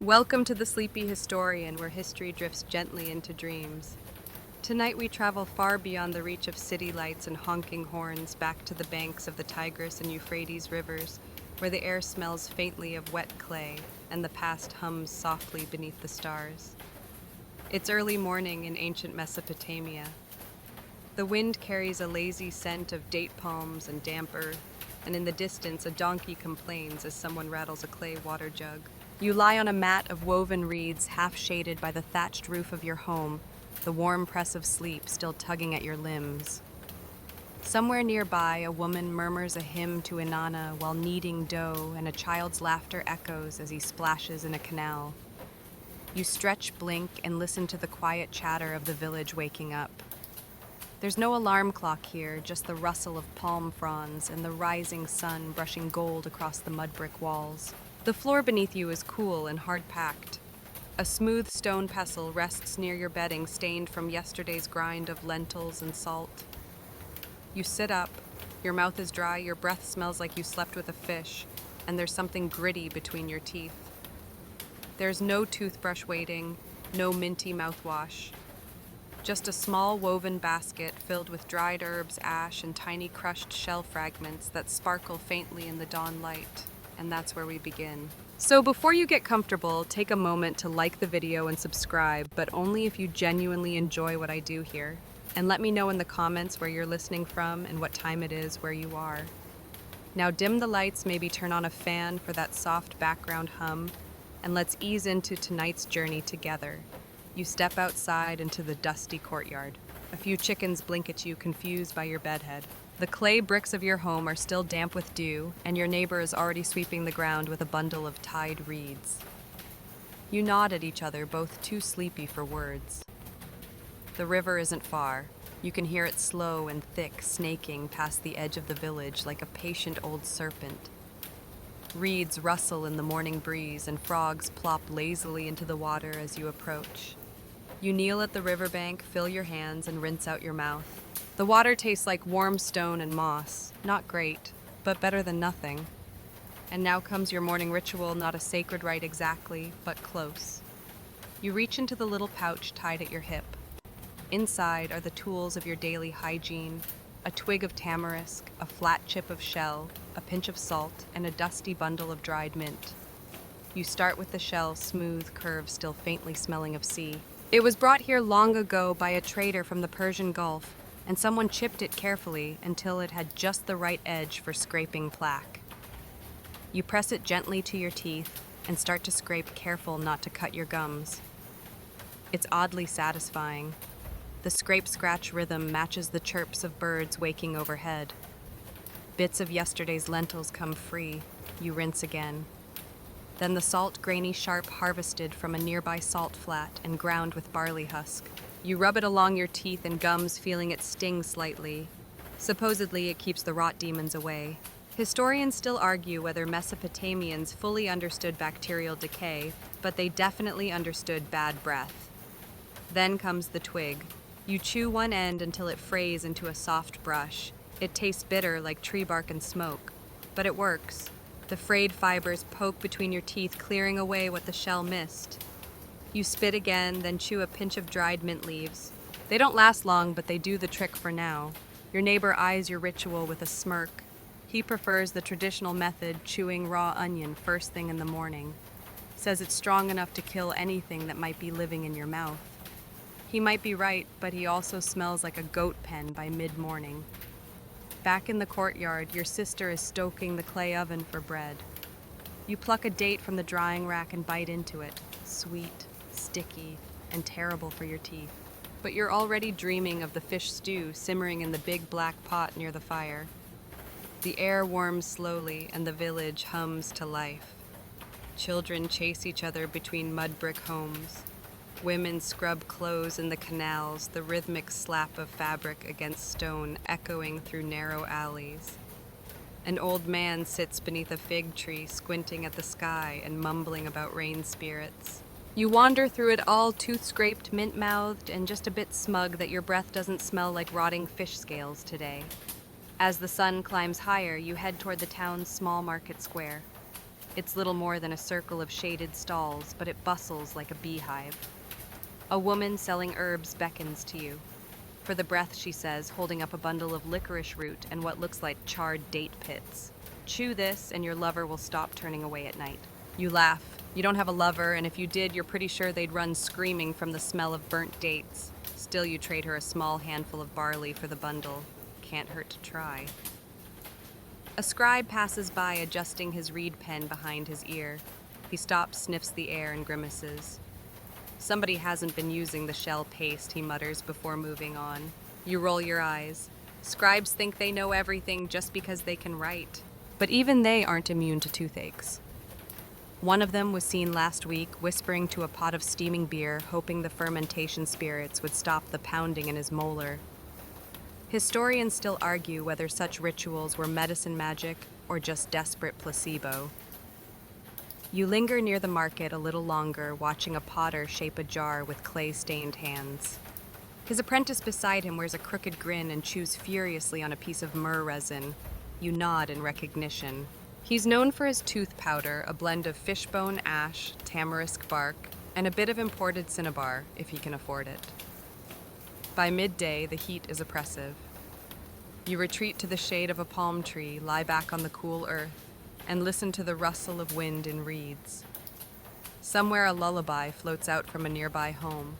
Welcome to the Sleepy Historian, where history drifts gently into dreams. Tonight we travel far beyond the reach of city lights and honking horns back to the banks of the Tigris and Euphrates rivers, where the air smells faintly of wet clay and the past hums softly beneath the stars. It's early morning in ancient Mesopotamia. The wind carries a lazy scent of date palms and damp earth, and in the distance a donkey complains as someone rattles a clay water jug. You lie on a mat of woven reeds, half shaded by the thatched roof of your home, the warm press of sleep still tugging at your limbs. Somewhere nearby, a woman murmurs a hymn to Inanna while kneading dough, and a child's laughter echoes as he splashes in a canal. You stretch, blink, and listen to the quiet chatter of the village waking up. There's no alarm clock here, just the rustle of palm fronds and the rising sun brushing gold across the mud brick walls. The floor beneath you is cool and hard-packed. A smooth stone pestle rests near your bedding, stained from yesterday's grind of lentils and salt. You sit up, your mouth is dry, your breath smells like you slept with a fish, and there's something gritty between your teeth. There's no toothbrush waiting, no minty mouthwash. Just a small woven basket filled with dried herbs, ash, and tiny crushed shell fragments that sparkle faintly in the dawn light. And that's where we begin. So before you get comfortable, take a moment to like the video and subscribe, but only if you genuinely enjoy what I do here. And let me know in the comments where you're listening from and what time it is where you are. Now dim the lights, maybe turn on a fan for that soft background hum, and let's ease into tonight's journey together. You step outside into the dusty courtyard. A few chickens blink at you, confused by your bedhead. The clay bricks of your home are still damp with dew, and your neighbor is already sweeping the ground with a bundle of tied reeds. You nod at each other, both too sleepy for words. The river isn't far. You can hear it slow and thick, snaking past the edge of the village like a patient old serpent. Reeds rustle in the morning breeze, and frogs plop lazily into the water as you approach. You kneel at the riverbank, fill your hands, and rinse out your mouth. The water tastes like warm stone and moss. Not great, but better than nothing. And now comes your morning ritual, not a sacred rite exactly, but close. You reach into the little pouch tied at your hip. Inside are the tools of your daily hygiene: a twig of tamarisk, a flat chip of shell, a pinch of salt, and a dusty bundle of dried mint. You start with the shell, smooth curve still faintly smelling of sea. It was brought here long ago by a trader from the Persian Gulf, and someone chipped it carefully until it had just the right edge for scraping plaque. You press it gently to your teeth and start to scrape, careful not to cut your gums. It's oddly satisfying. The scrape-scratch rhythm matches the chirps of birds waking overhead. Bits of yesterday's lentils come free. You rinse again. Then the salt, grainy sharp harvested from a nearby salt flat and ground with barley husk. You rub it along your teeth and gums, feeling it sting slightly. Supposedly, it keeps the rot demons away. Historians still argue whether Mesopotamians fully understood bacterial decay, but they definitely understood bad breath. Then comes the twig. You chew one end until it frays into a soft brush. It tastes bitter like tree bark and smoke, but it works. The frayed fibers poke between your teeth, clearing away what the shell missed. You spit again, then chew a pinch of dried mint leaves. They don't last long, but they do the trick for now. Your neighbor eyes your ritual with a smirk. He prefers the traditional method, chewing raw onion first thing in the morning. Says it's strong enough to kill anything that might be living in your mouth. He might be right, but he also smells like a goat pen by mid-morning. Back in the courtyard, your sister is stoking the clay oven for bread. You pluck a date from the drying rack and bite into it. Sweet, sticky, and terrible for your teeth. But you're already dreaming of the fish stew simmering in the big black pot near the fire. The air warms slowly and the village hums to life. Children chase each other between mud brick homes. Women scrub clothes in the canals, the rhythmic slap of fabric against stone echoing through narrow alleys. An old man sits beneath a fig tree, squinting at the sky and mumbling about rain spirits. You wander through it all, tooth-scraped, mint-mouthed, and just a bit smug that your breath doesn't smell like rotting fish scales today. As the sun climbs higher, you head toward the town's small market square. It's little more than a circle of shaded stalls, but it bustles like a beehive. A woman selling herbs beckons to you. For the breath, she says, holding up a bundle of licorice root and what looks like charred date pits. Chew this, and your lover will stop turning away at night. You laugh. You don't have a lover, and if you did, you're pretty sure they'd run screaming from the smell of burnt dates. Still, you trade her a small handful of barley for the bundle. Can't hurt to try. A scribe passes by, adjusting his reed pen behind his ear. He stops, sniffs the air, and grimaces. Somebody hasn't been using the shell paste, he mutters before moving on. You roll your eyes. Scribes think they know everything just because they can write. But even they aren't immune to toothaches. One of them was seen last week whispering to a pot of steaming beer, hoping the fermentation spirits would stop the pounding in his molar. Historians still argue whether such rituals were medicine magic or just desperate placebo. You linger near the market a little longer, watching a potter shape a jar with clay-stained hands. His apprentice beside him wears a crooked grin and chews furiously on a piece of myrrh resin. You nod in recognition. He's known for his tooth powder, a blend of fishbone ash, tamarisk bark, and a bit of imported cinnabar, if he can afford it. By midday, the heat is oppressive. You retreat to the shade of a palm tree, lie back on the cool earth, and listen to the rustle of wind in reeds. Somewhere a lullaby floats out from a nearby home.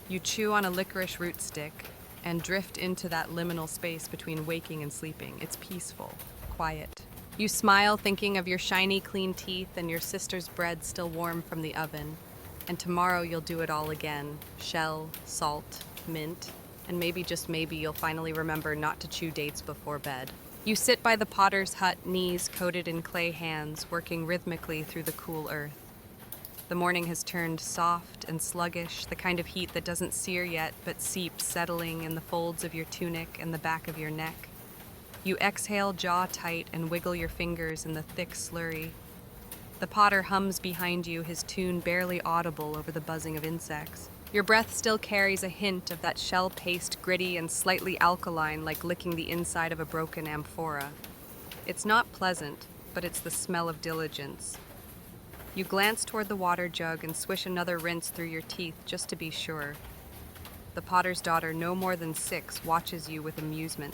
You chew on a licorice root stick and drift into that liminal space between waking and sleeping. It's peaceful, quiet. You smile, thinking of your shiny, clean teeth and your sister's bread still warm from the oven. And tomorrow you'll do it all again. Shell, salt, mint, and maybe, just maybe, you'll finally remember not to chew dates before bed. You sit by the potter's hut, knees coated in clay hands, working rhythmically through the cool earth. The morning has turned soft and sluggish, the kind of heat that doesn't sear yet, but seeps, settling in the folds of your tunic and the back of your neck. You exhale, jaw tight, and wiggle your fingers in the thick slurry. The potter hums behind you, his tune barely audible over the buzzing of insects. Your breath still carries a hint of that shell paste, gritty and slightly alkaline, like licking the inside of a broken amphora. It's not pleasant, but it's the smell of diligence. You glance toward the water jug and swish another rinse through your teeth just to be sure. The potter's daughter, no more than 6, watches you with amusement.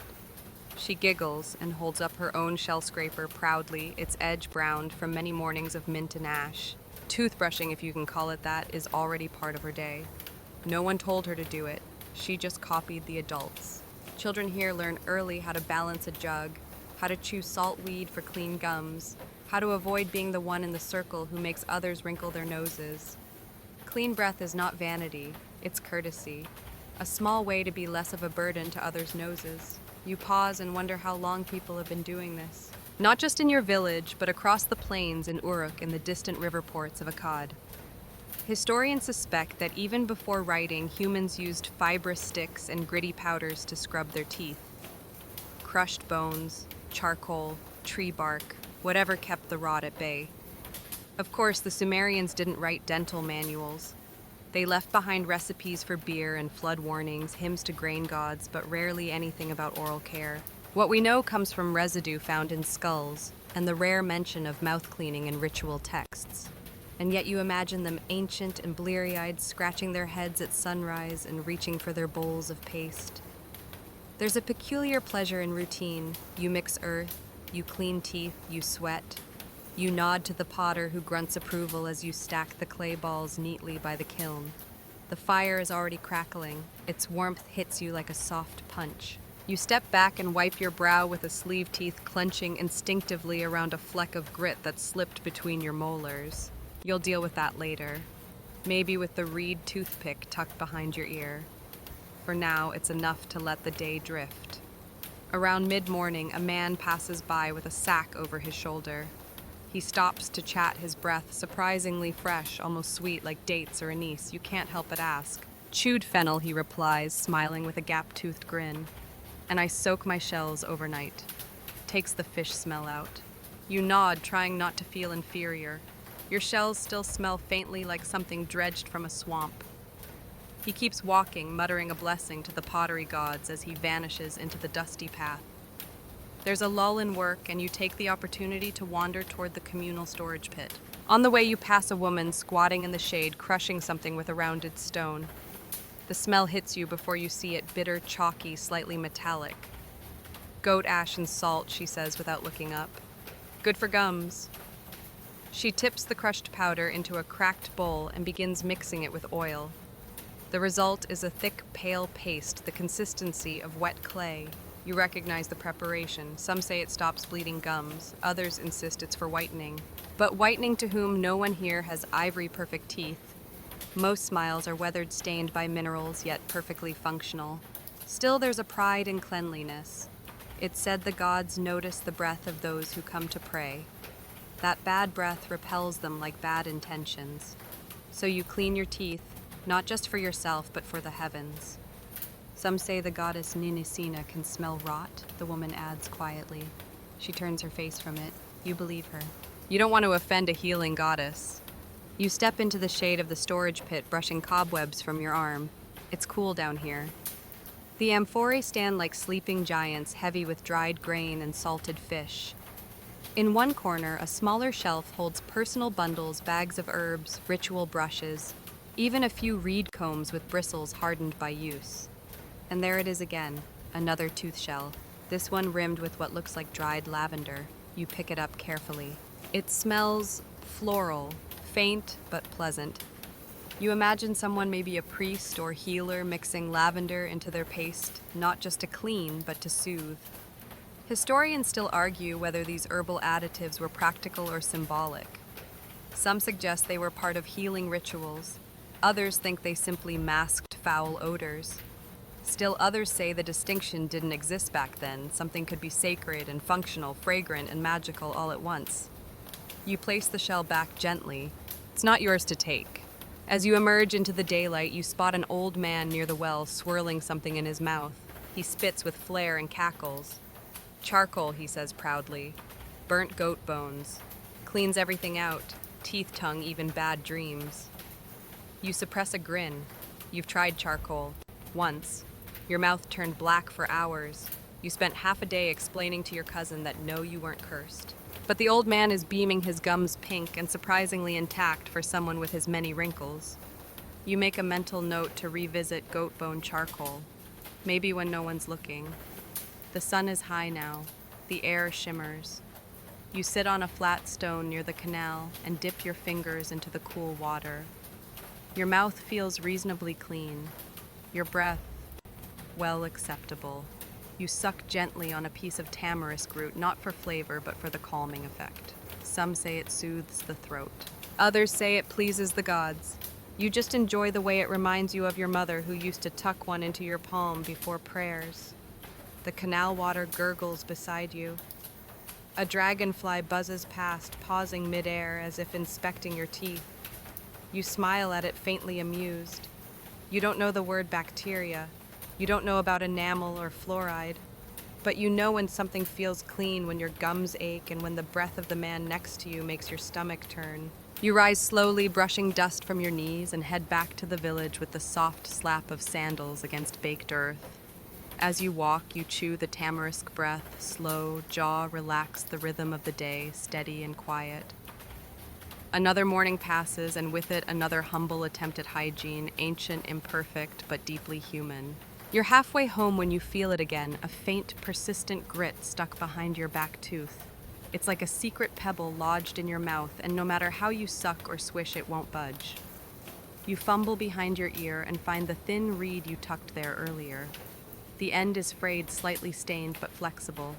She giggles and holds up her own shell scraper proudly, its edge browned from many mornings of mint and ash. Toothbrushing, if you can call it that, is already part of her day. No one told her to do it. She just copied the adults. Children here learn early how to balance a jug, how to chew salt weed for clean gums, how to avoid being the one in the circle who makes others wrinkle their noses. Clean breath is not vanity, it's courtesy. A small way to be less of a burden to others' noses. You pause and wonder how long people have been doing this. Not just in your village, but across the plains in Uruk and the distant river ports of Akkad. Historians suspect that even before writing, humans used fibrous sticks and gritty powders to scrub their teeth. Crushed bones, charcoal, tree bark, whatever kept the rot at bay. Of course, the Sumerians didn't write dental manuals. They left behind recipes for beer and flood warnings, hymns to grain gods, but rarely anything about oral care. What we know comes from residue found in skulls and the rare mention of mouth cleaning in ritual texts. And yet you imagine them ancient and bleary-eyed, scratching their heads at sunrise and reaching for their bowls of paste. There's a peculiar pleasure in routine. You mix earth, you clean teeth, you sweat. You nod to the potter who grunts approval as you stack the clay balls neatly by the kiln. The fire is already crackling. Its warmth hits you like a soft punch. You step back and wipe your brow with a sleeve teeth clenching instinctively around a fleck of grit that slipped between your molars. You'll deal with that later. Maybe with the reed toothpick tucked behind your ear. For now, it's enough to let the day drift. Around mid-morning, a man passes by with a sack over his shoulder. He stops to chat, his breath surprisingly fresh, almost sweet like dates or anise. You can't help but ask. Chewed fennel, he replies, smiling with a gap-toothed grin. And I soak my shells overnight. Takes the fish smell out. You nod, trying not to feel inferior. Your shells still smell faintly like something dredged from a swamp. He keeps walking, muttering a blessing to the pottery gods as he vanishes into the dusty path. There's a lull in work, and you take the opportunity to wander toward the communal storage pit. On the way, you pass a woman squatting in the shade, crushing something with a rounded stone. The smell hits you before you see it, bitter, chalky, slightly metallic. Goat ash and salt, she says without looking up. Good for gums. She tips the crushed powder into a cracked bowl and begins mixing it with oil. The result is a thick, pale paste, the consistency of wet clay. You recognize the preparation. Some say it stops bleeding gums. Others insist it's for whitening. But whitening to whom no one here has ivory-perfect teeth. Most smiles are weathered-stained by minerals, yet perfectly functional. Still, there's a pride in cleanliness. It's said the gods notice the breath of those who come to pray. That bad breath repels them like bad intentions. So you clean your teeth, not just for yourself, but for the heavens. Some say the goddess Ninisina can smell rot, the woman adds quietly. She turns her face from it. You believe her. You don't want to offend a healing goddess. You step into the shade of the storage pit, brushing cobwebs from your arm. It's cool down here. The amphorae stand like sleeping giants, heavy with dried grain and salted fish. In one corner, a smaller shelf holds personal bundles, bags of herbs, ritual brushes, even a few reed combs with bristles hardened by use. And there it is again, another tooth shell, this one rimmed with what looks like dried lavender. You pick it up carefully. It smells floral, faint but pleasant. You imagine someone, maybe a priest or healer, mixing lavender into their paste, not just to clean, but to soothe. Historians still argue whether these herbal additives were practical or symbolic. Some suggest they were part of healing rituals. Others think they simply masked foul odors. Still others say the distinction didn't exist back then. Something could be sacred and functional, fragrant and magical all at once. You place the shell back gently. It's not yours to take. As you emerge into the daylight, you spot an old man near the well, swirling something in his mouth. He spits with flair and cackles. Charcoal, he says proudly. Burnt goat bones. Cleans everything out. Teeth, tongue, even bad dreams. You suppress a grin. You've tried charcoal. Once. Your mouth turned black for hours. You spent half a day explaining to your cousin that no, you weren't cursed. But the old man is beaming, his gums pink and surprisingly intact for someone with his many wrinkles. You make a mental note to revisit goat bone charcoal, maybe when no one's looking. The sun is high now. The air shimmers. You sit on a flat stone near the canal and dip your fingers into the cool water. Your mouth feels reasonably clean. Your breath, well, acceptable. You suck gently on a piece of tamarisk root, not for flavor, but for the calming effect. Some say it soothes the throat. Others say it pleases the gods. You just enjoy the way it reminds you of your mother, who used to tuck one into your palm before prayers. The canal water gurgles beside you. A dragonfly buzzes past, pausing midair as if inspecting your teeth. You smile at it, faintly amused. You don't know the word bacteria. You don't know about enamel or fluoride. But you know when something feels clean, when your gums ache, and when the breath of the man next to you makes your stomach turn. You rise slowly, brushing dust from your knees, and head back to the village with the soft slap of sandals against baked earth. As you walk, you chew the tamarisk breath, slow, jaw relaxed, the rhythm of the day, steady and quiet. Another morning passes, and with it another humble attempt at hygiene, ancient, imperfect, but deeply human. You're halfway home when you feel it again, a faint, persistent grit stuck behind your back tooth. It's like a secret pebble lodged in your mouth, and no matter how you suck or swish, it won't budge. You fumble behind your ear and find the thin reed you tucked there earlier. The end is frayed, slightly stained, but flexible.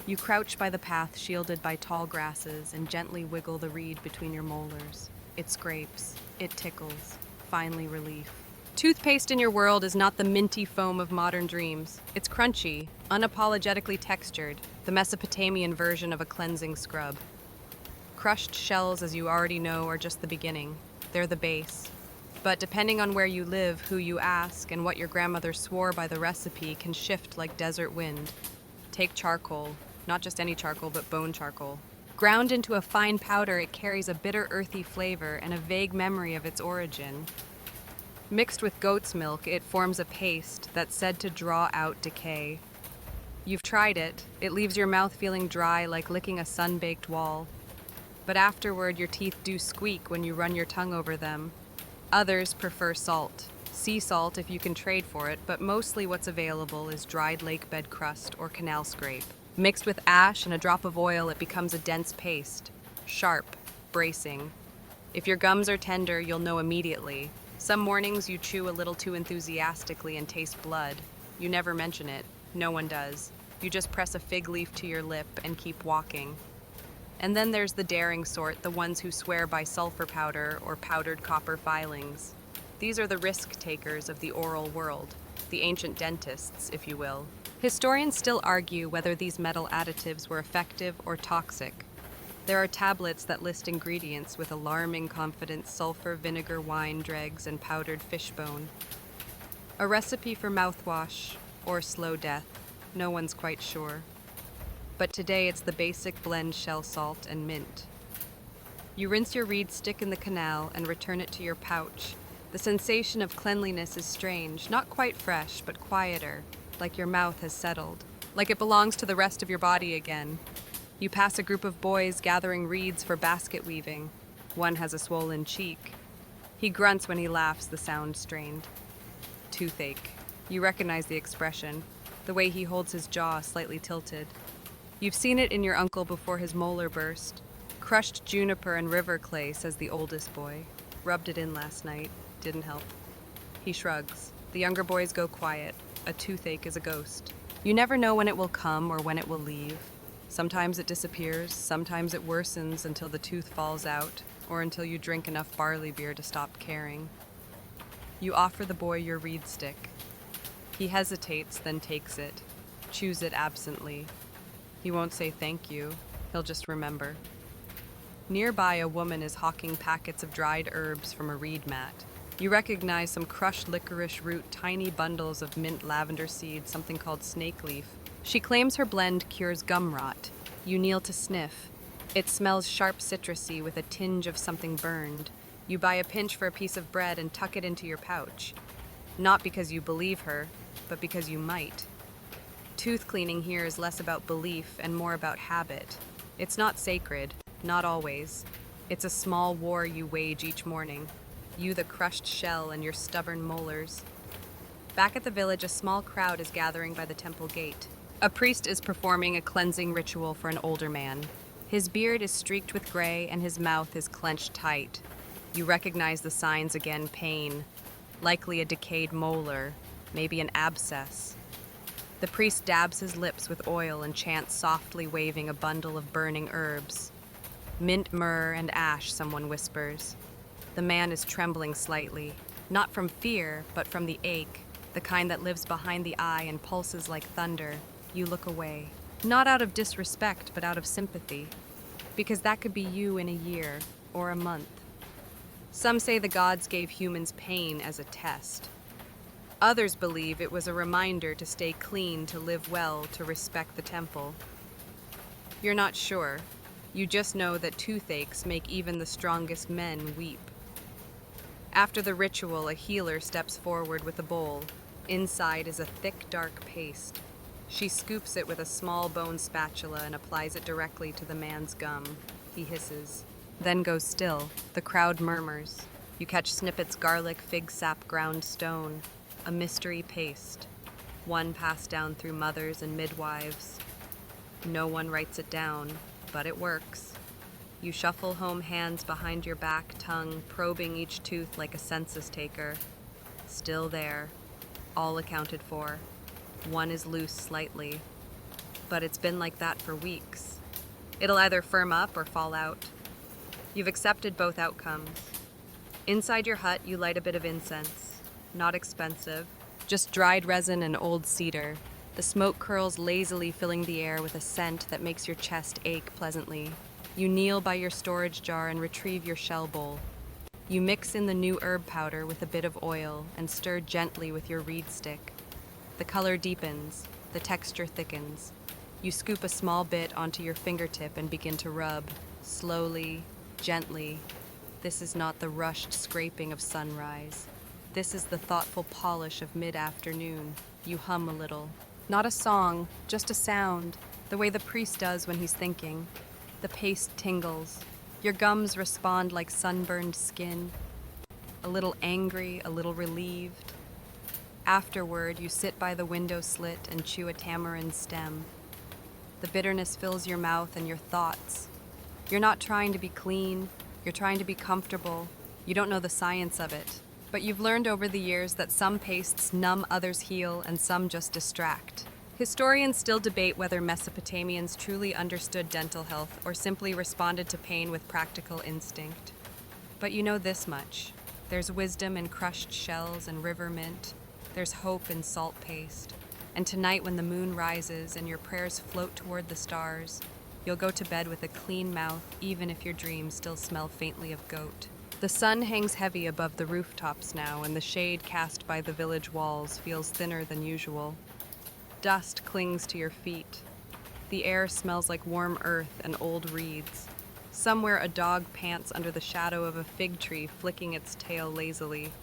You crouch by the path, shielded by tall grasses, and gently wiggle the reed between your molars. It scrapes. It tickles. Finally, relief. Toothpaste in your world is not the minty foam of modern dreams. It's crunchy, unapologetically textured, the Mesopotamian version of a cleansing scrub. Crushed shells, as you already know, are just the beginning. They're the base. But depending on where you live, who you ask, and what your grandmother swore by the recipe can shift like desert wind. Take charcoal. Not just any charcoal, but bone charcoal. Ground into a fine powder, it carries a bitter, earthy flavor and a vague memory of its origin. Mixed with goat's milk, it forms a paste that's said to draw out decay. You've tried it. It leaves your mouth feeling dry like licking a sun-baked wall. But afterward, your teeth do squeak when you run your tongue over them. Others prefer salt. Sea salt if you can trade for it, but mostly what's available is dried lake bed crust or canal scrape. Mixed with ash and a drop of oil, it becomes a dense paste. Sharp, bracing. If your gums are tender, you'll know immediately. Some mornings you chew a little too enthusiastically and taste blood. You never mention it. No one does. You just press a fig leaf to your lip and keep walking. And then there's the daring sort, the ones who swear by sulfur powder or powdered copper filings. These are the risk takers of the oral world, the ancient dentists, if you will. Historians still argue whether these metal additives were effective or toxic. There are tablets that list ingredients with alarming confidence: sulfur, vinegar, wine dregs, and powdered fish bone. A recipe for mouthwash or slow death, no one's quite sure. But today it's the basic blend: shell salt and mint. You rinse your reed stick in the canal and return it to your pouch. The sensation of cleanliness is strange, not quite fresh, but quieter, like your mouth has settled, like it belongs to the rest of your body again. You pass a group of boys gathering reeds for basket weaving. One has a swollen cheek. He grunts when he laughs, the sound strained. Toothache. You recognize the expression, the way he holds his jaw slightly tilted. You've seen it in your uncle before his molar burst. Crushed juniper and river clay, says the oldest boy. Rubbed it in last night. Didn't help. He shrugs. The younger boys go quiet. A toothache is a ghost. You never know when it will come or when it will leave. Sometimes it disappears, sometimes it worsens until the tooth falls out, or until you drink enough barley beer to stop caring. You offer the boy your reed stick. He hesitates, then takes it, chews it absently. He won't say thank you, he'll just remember. Nearby, a woman is hawking packets of dried herbs from a reed mat. You recognize some crushed licorice root, tiny bundles of mint lavender seed, something called snake leaf. She claims her blend cures gum rot. You kneel to sniff. It smells sharp citrusy with a tinge of something burned. You buy a pinch for a piece of bread and tuck it into your pouch. Not because you believe her, but because you might. Tooth cleaning here is less about belief and more about habit. It's not sacred, not always. It's a small war you wage each morning. You, the crushed shell, and your stubborn molars. Back at the village, a small crowd is gathering by the temple gate. A priest is performing a cleansing ritual for an older man. His beard is streaked with gray and his mouth is clenched tight. You recognize the signs again: pain, likely a decayed molar, maybe an abscess. The priest dabs his lips with oil and chants softly, waving a bundle of burning herbs. Mint, myrrh, and ash, someone whispers. The man is trembling slightly, not from fear, but from the ache, the kind that lives behind the eye and pulses like thunder. You look away, not out of disrespect, but out of sympathy, because that could be you in a year or a month. Some say the gods gave humans pain as a test. Others believe it was a reminder to stay clean, to live well, to respect the temple. You're not sure. You just know that toothaches make even the strongest men weep. After the ritual, a healer steps forward with a bowl. Inside is a thick, dark paste. She scoops it with a small bone spatula and applies it directly to the man's gum. He hisses, then goes still. The crowd murmurs. You catch snippets: garlic, fig sap, ground stone. A mystery paste. One passed down through mothers and midwives. No one writes it down, but it works. You shuffle home, hands behind your back, tongue probing each tooth like a census taker. Still there, all accounted for. One is loose slightly, but it's been like that for weeks. It'll either firm up or fall out. You've accepted both outcomes. Inside your hut, you light a bit of incense. Not expensive, just dried resin and old cedar. The smoke curls lazily, filling the air with a scent that makes your chest ache pleasantly. You kneel by your storage jar and retrieve your shell bowl. You mix in the new herb powder with a bit of oil and stir gently with your reed stick. The color deepens, the texture thickens. You scoop a small bit onto your fingertip and begin to rub, slowly, gently. This is not the rushed scraping of sunrise. This is the thoughtful polish of mid-afternoon. You hum a little. Not a song, just a sound, the way the priest does when he's thinking. The paste tingles. Your gums respond like sunburned skin. A little angry, a little relieved. Afterward, you sit by the window slit and chew a tamarind stem. The bitterness fills your mouth and your thoughts. You're not trying to be clean, you're trying to be comfortable. You don't know the science of it, but you've learned over the years that some pastes numb, others heal, and some just distract. Historians still debate whether Mesopotamians truly understood dental health or simply responded to pain with practical instinct. But you know this much. There's wisdom in crushed shells and river mint. There's hope in salt paste. And tonight when the moon rises and your prayers float toward the stars, you'll go to bed with a clean mouth even if your dreams still smell faintly of goat. The sun hangs heavy above the rooftops now, and the shade cast by the village walls feels thinner than usual. Dust clings to your feet. The air smells like warm earth and old reeds. Somewhere a dog pants under the shadow of a fig tree, flicking its tail lazily.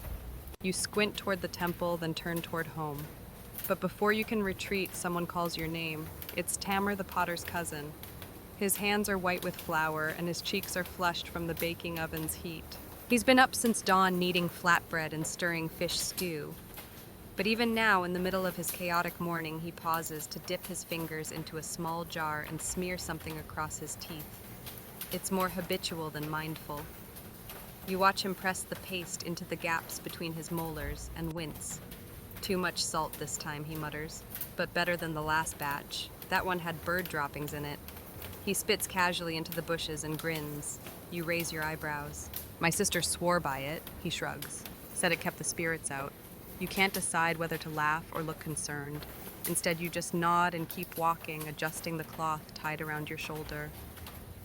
You squint toward the temple, then turn toward home. But before you can retreat, someone calls your name. It's Tamer, the potter's cousin. His hands are white with flour, and his cheeks are flushed from the baking oven's heat. He's been up since dawn kneading flatbread and stirring fish stew. But even now, in the middle of his chaotic morning, he pauses to dip his fingers into a small jar and smear something across his teeth. It's more habitual than mindful. You watch him press the paste into the gaps between his molars and wince. "Too much salt this time," he mutters, "but better than the last batch. That one had bird droppings in it." He spits casually into the bushes and grins. You raise your eyebrows. "My sister swore by it," he shrugs. "Said it kept the spirits out." You can't decide whether to laugh or look concerned. Instead, you just nod and keep walking, adjusting the cloth tied around your shoulder.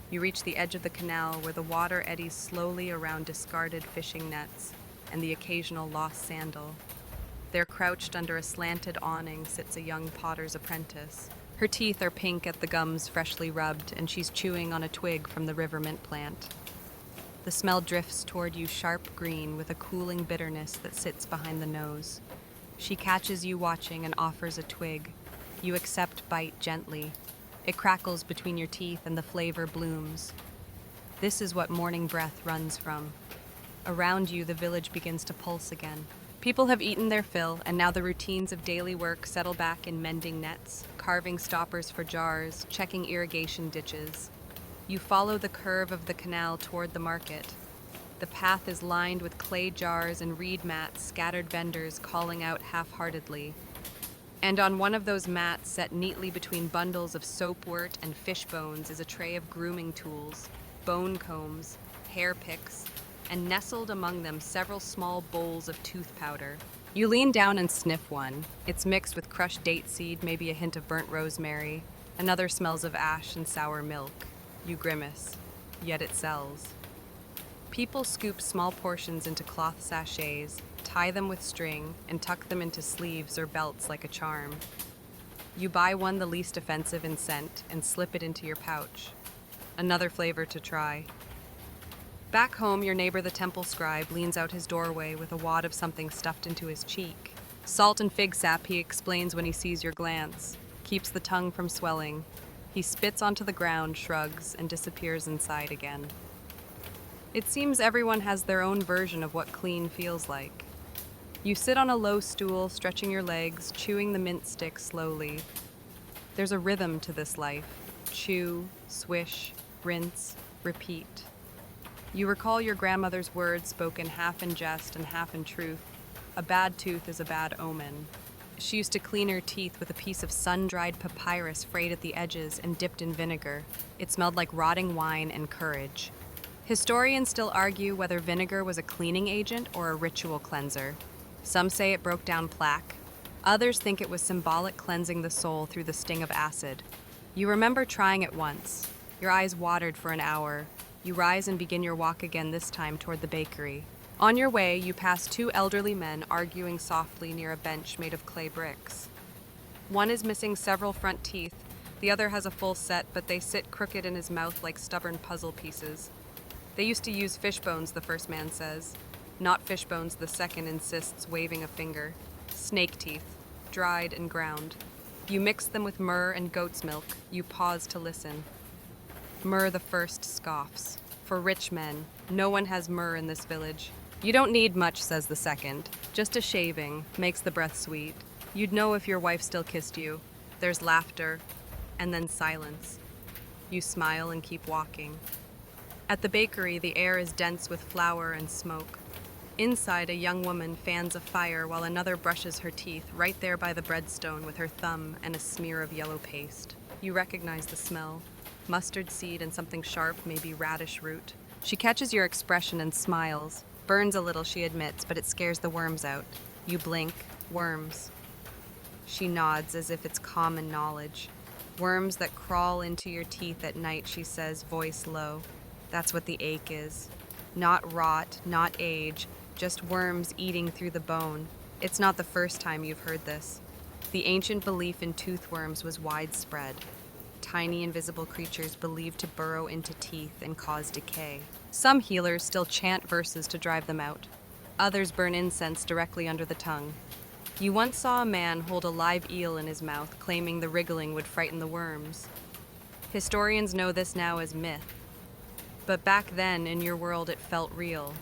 You reach the edge of the canal where the water eddies slowly around discarded fishing nets and the occasional lost sandal. There, crouched under a slanted awning, sits a young potter's apprentice. Her teeth are pink at the gums freshly rubbed, and she's chewing on a twig from the river mint plant. The smell drifts toward you sharp green with a cooling bitterness that sits behind the nose. She catches you watching and offers a twig. You accept bite gently. It crackles between your teeth and the flavor blooms. This is what morning breath runs from. Around you, the village begins to pulse again. People have eaten their fill, and now the routines of daily work settle back in mending nets, carving stoppers for jars, checking irrigation ditches. You follow the curve of the canal toward the market. The path is lined with clay jars and reed mats, scattered vendors calling out half-heartedly. And on one of those mats, set neatly between bundles of soapwort and fish bones, is a tray of grooming tools, bone combs, hair picks, and nestled among them several small bowls of tooth powder. You lean down and sniff one. It's mixed with crushed date seed, maybe a hint of burnt rosemary. Another smells of ash and sour milk. You grimace, yet it sells. People scoop small portions into cloth sachets, tie them with string, and tuck them into sleeves or belts like a charm. You buy one the least offensive in scent and slip it into your pouch. Another flavor to try. Back home, your neighbor, the temple scribe, leans out his doorway with a wad of something stuffed into his cheek. Salt and fig sap, he explains when he sees your glance. Keeps the tongue from swelling. He spits onto the ground, shrugs, and disappears inside again. It seems everyone has their own version of what clean feels like. You sit on a low stool, stretching your legs, chewing the mint stick slowly. There's a rhythm to this life. Chew, swish, rinse, repeat. You recall your grandmother's words spoken half in jest and half in truth. A bad tooth is a bad omen. She used to clean her teeth with a piece of sun-dried papyrus frayed at the edges and dipped in vinegar. It smelled like rotting wine and courage. Historians still argue whether vinegar was a cleaning agent or a ritual cleanser. Some say it broke down plaque. Others think it was symbolic cleansing the soul through the sting of acid. You remember trying it once. Your eyes watered for an hour. You rise and begin your walk again, this time toward the bakery. On your way, you pass two elderly men arguing softly near a bench made of clay bricks. One is missing several front teeth, the other has a full set, but they sit crooked in his mouth like stubborn puzzle pieces. They used to use fish bones, the first man says. Not fish bones, the second insists, waving a finger. Snake teeth, dried and ground. You mix them with myrrh and goat's milk. You pause to listen. Myrrh the first scoffs. For rich men, no one has myrrh in this village. You don't need much, says the second. Just a shaving makes the breath sweet. You'd know if your wife still kissed you. There's laughter, and then silence. You smile and keep walking. At the bakery, the air is dense with flour and smoke. Inside, a young woman fans a fire while another brushes her teeth right there by the breadstone with her thumb and a smear of yellow paste. You recognize the smell. Mustard seed and something sharp, maybe radish root. She catches your expression and smiles. Burns a little, she admits, but it scares the worms out. You blink. Worms. She nods as if it's common knowledge. Worms that crawl into your teeth at night, she says, voice low. That's what the ache is. Not rot, not age, just worms eating through the bone. It's not the first time you've heard this. The ancient belief in toothworms was widespread. Tiny invisible creatures believed to burrow into teeth and cause decay. Some healers still chant verses to drive them out. Others burn incense directly under the tongue. You once saw a man hold a live eel in his mouth, claiming the wriggling would frighten the worms. Historians know this now as myth. But back then, in your world, it felt real.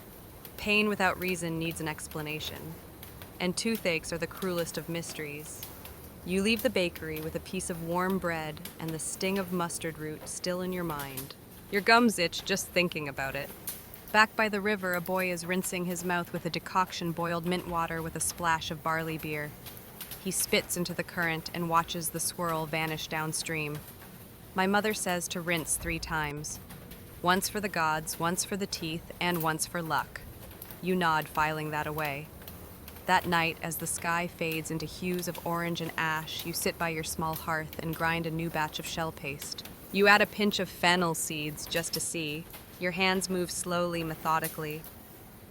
Pain without reason needs an explanation. And toothaches are the cruelest of mysteries. You leave the bakery with a piece of warm bread and the sting of mustard root still in your mind. Your gums itch just thinking about it. Back by the river, a boy is rinsing his mouth with a decoction boiled mint water with a splash of barley beer. He spits into the current and watches the swirl vanish downstream. My mother says to rinse 3 times. Once for the gods, once for the teeth, and once for luck. You nod, filing that away. That night, as the sky fades into hues of orange and ash, you sit by your small hearth and grind a new batch of shell paste. You add a pinch of fennel seeds just to see. Your hands move slowly, methodically.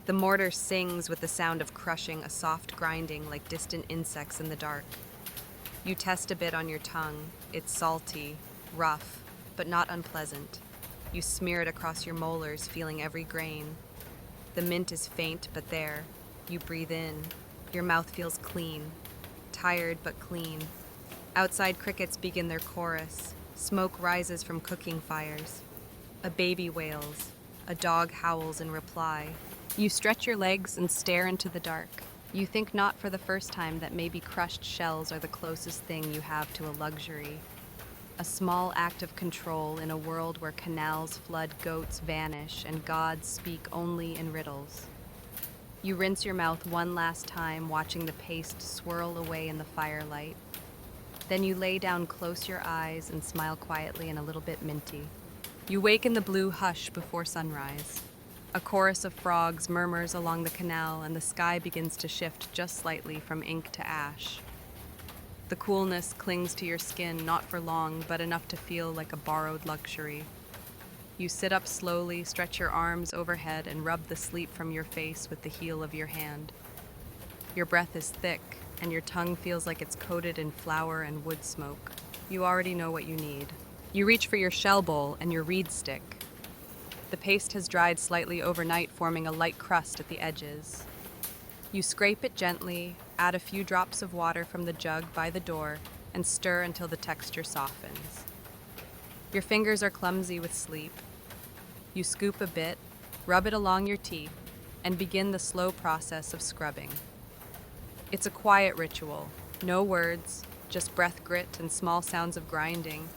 The mortar sings with the sound of crushing, a soft grinding like distant insects in the dark. You test a bit on your tongue. It's salty, rough, but not unpleasant. You smear it across your molars, feeling every grain. The mint is faint, but there. You breathe in. Your mouth feels clean. Tired, but clean. Outside, crickets begin their chorus. Smoke rises from cooking fires. A baby wails. A dog howls in reply. You stretch your legs and stare into the dark. You think not for the first time that maybe crushed shells are the closest thing you have to a luxury. A small act of control in a world where canals flood, goats vanish, and gods speak only in riddles. You rinse your mouth one last time, watching the paste swirl away in the firelight. Then you lay down, close your eyes, and smile quietly and a little bit minty. You wake in the blue hush before sunrise. A chorus of frogs murmurs along the canal, and the sky begins to shift just slightly from ink to ash. The coolness clings to your skin, not for long, but enough to feel like a borrowed luxury. You sit up slowly, stretch your arms overhead, and rub the sleep from your face with the heel of your hand. Your breath is thick, and your tongue feels like it's coated in flour and wood smoke. You already know what you need. You reach for your shell bowl and your reed stick. The paste has dried slightly overnight, forming a light crust at the edges. You scrape it gently, add a few drops of water from the jug by the door, and stir until the texture softens. Your fingers are clumsy with sleep. You scoop a bit, rub it along your teeth, and begin the slow process of scrubbing. It's a quiet ritual, no words, just breath grit and small sounds of grinding.